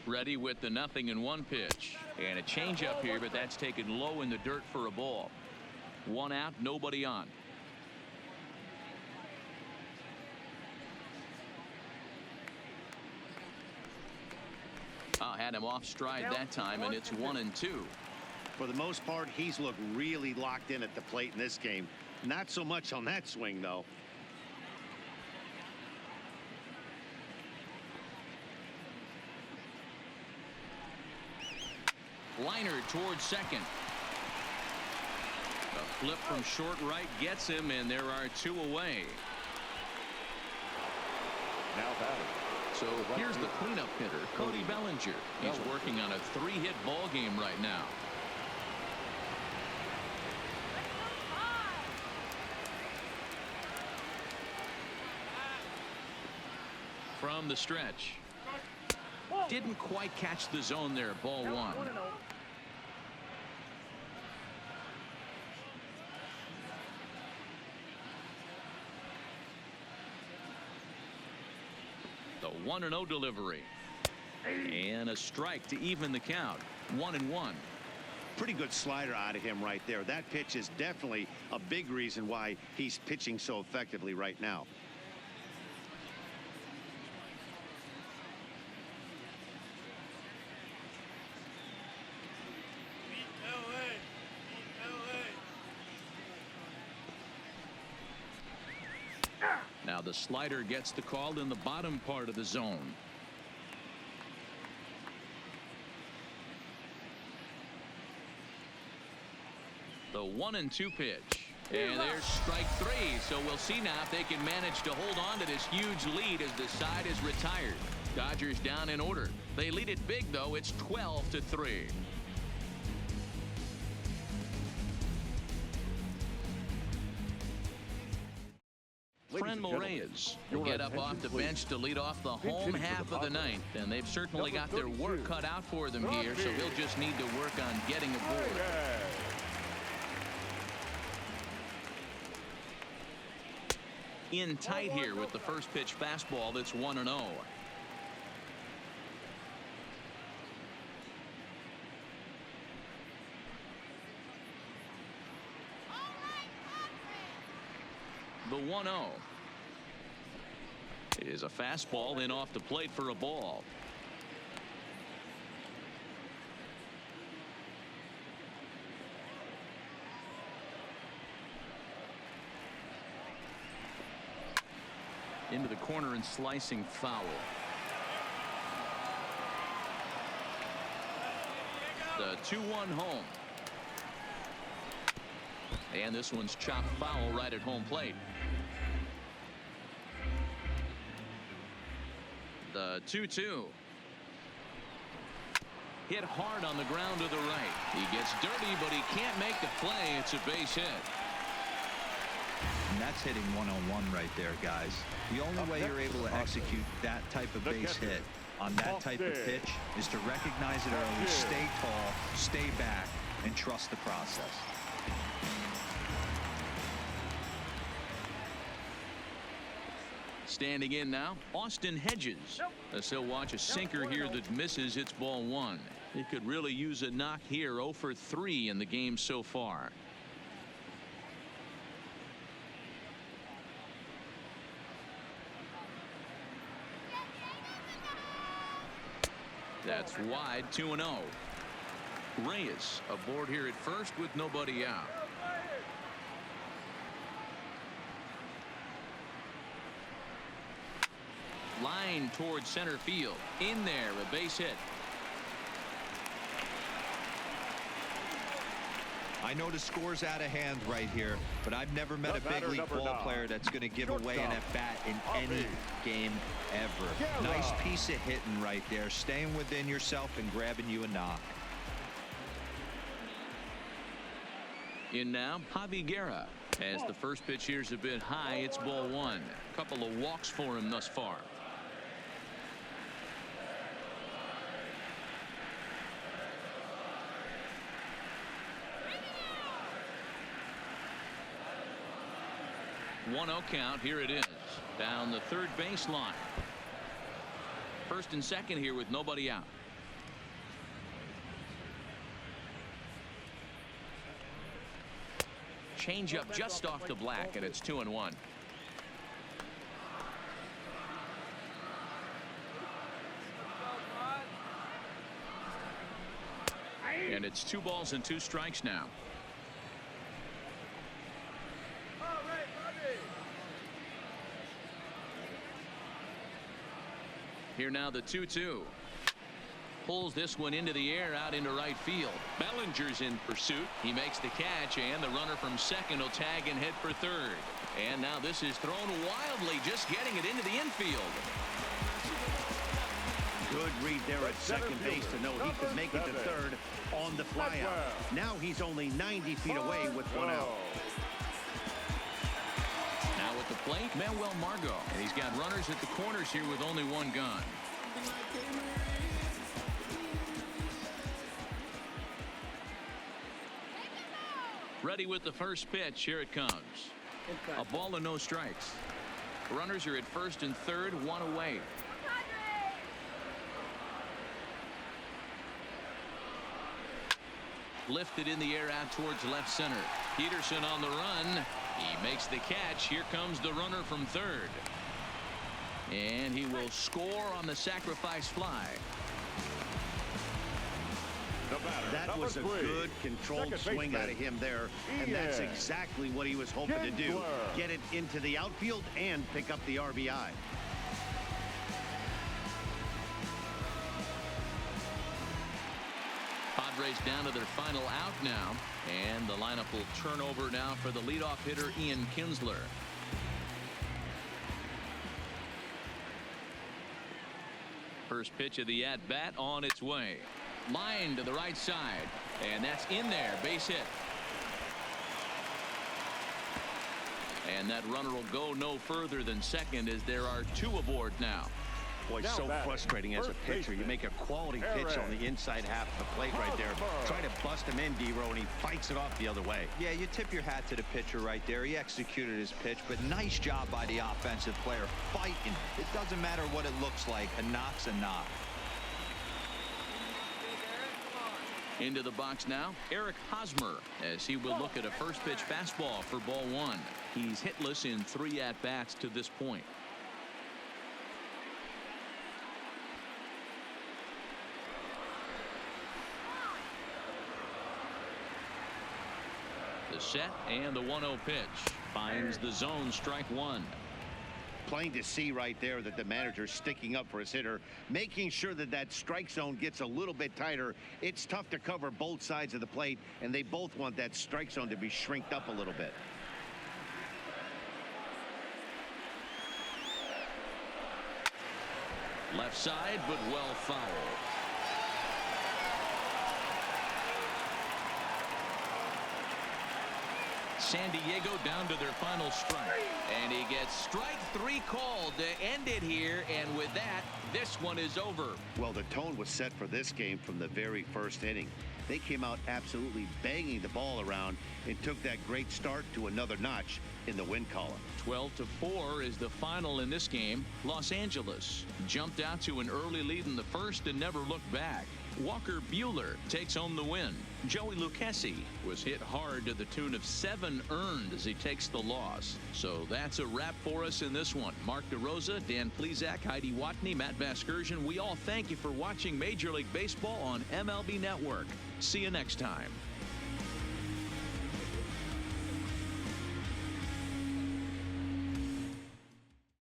Speaker 1: Ready with the 0-1 pitch. And a changeup here, but that's taken low in the dirt for a ball. 1 out, nobody on. Had him off stride that time, and it's 1-2.
Speaker 2: For the most part, he's looked really locked in at the plate in this game. Not so much on that swing, though.
Speaker 1: Liner towards second. A flip from short right gets him, and there are 2 away.
Speaker 3: Now batting.
Speaker 1: So here's the cleanup hitter, Cody Bellinger. He's working on a 3-hit ball game right now. From the stretch. Didn't quite catch the zone there. Ball 1. The 1-0 delivery. And a strike to even the count. 1-1.
Speaker 2: Pretty good slider out of him right there. That pitch is definitely a big reason why he's pitching so effectively right now.
Speaker 1: Now the slider gets the call in the bottom part of the zone. The 1-2 pitch. And there's strike 3. So we'll see now if they can manage to hold on to this huge lead as the side is retired. Dodgers down in order. They lead it big, though. It's 12-3. Franmil Reyes will get up off the bench to lead off the home half of the 9th, and they've certainly got their work cut out for them here, so he'll just need to work on getting aboard. In tight here with the first pitch fastball that's 1-0. The 1-0 is a fastball in off the plate for a ball. Into the corner and slicing foul. The 2-1 home. And this one's chopped foul right at home plate. The 2-2. Hit hard on the ground to the right. He gets dirty, but he can't make the play. It's a base hit.
Speaker 4: And that's hitting one-on-one right there, guys. The only way you're able to execute that type of base hit on that type of pitch is to recognize it early, stay tall, stay back, and trust the process.
Speaker 1: Standing in now, Austin Hedges. As he'll watch a sinker here that misses. It's ball 1. He could really use a knock here. 0 for 3 in the game so far. That's wide. 2-0. Reyes aboard here at first with nobody out. Line towards center field. In there, a base hit.
Speaker 4: I know the score's out of hand right here, but I've never met a big league ball player that's going to give away an at-bat in any game ever. Nice piece of hitting right there, staying within yourself and grabbing you a knock.
Speaker 1: In now, Javi Guerra. As the first pitch here's a bit high, it's ball 1. A couple of walks for him thus far. One 0 count. Here it is. Down the third baseline. First and second here with nobody out. Change up just off the black, and it's 2-1. And it's 2 balls and 2 strikes now. Here now the 2-2. pulls this one into the air out into right field. Bellinger's in pursuit. He makes the catch, and the runner from second will tag and head for third. And now this is thrown wildly, just getting it into the infield.
Speaker 2: Good read there at second base to know he could make it to third on the flyout. Now he's only 90 feet away with one out.
Speaker 1: Now at the plate, Manuel Margot. And he's got runners at the corners here with only one gone. Ready with the first pitch. Here it comes. A ball and no strikes. Runners are at first and third, one away. Lifted in the air out towards left center. Peterson on the run. He makes the catch. Here comes the runner from third. And he will score on the sacrifice fly.
Speaker 2: That was a good controlled swing out of him there, and that's exactly what he was hoping to do. Get it into the outfield and pick up the RBI.
Speaker 1: Padres down to their final out now, and the lineup will turn over now for the leadoff hitter Ian Kinsler. First pitch of the at-bat on its way. Line to the right side, and that's in there. Base hit. And that runner will go no further than second as there are two aboard now.
Speaker 2: Boy, so frustrating as a pitcher. You make a quality pitch on the inside half of the plate right there. Try to bust him in, D-Row, and he fights it off the other way.
Speaker 4: Yeah, you tip your hat to the pitcher right there. He executed his pitch, but nice job by the offensive player fighting. It doesn't matter what it looks like. A knock's a knock.
Speaker 1: Into the box now, Eric Hosmer, as he will look at a first pitch fastball for ball one. He's hitless in 3 at-bats to this point. The set and the 1-0 pitch finds the zone, strike one.
Speaker 2: Plain to see right there that the manager's sticking up for his hitter, making sure that that strike zone gets a little bit tighter. It's tough to cover both sides of the plate, and they both want that strike zone to be shrinked up a little bit.
Speaker 1: Left side, but well fouled. San Diego down to their final strike, and he gets strike 3 called to end it here, and with that, this one is over.
Speaker 2: Well, the tone was set for this game from the very first inning. They came out absolutely banging the ball around and took that great start to another notch in the win column.
Speaker 1: 12-4 is the final in this game. Los Angeles jumped out to an early lead in the first and never looked back. Walker Buehler takes home the win. Joey Lucchesi was hit hard to the tune of 7 earned as he takes the loss. So that's a wrap for us in this one. Mark DeRosa, Dan Plesac, Heidi Watney, Matt Vasgersian, we all thank you for watching Major League Baseball on MLB Network. See you next time.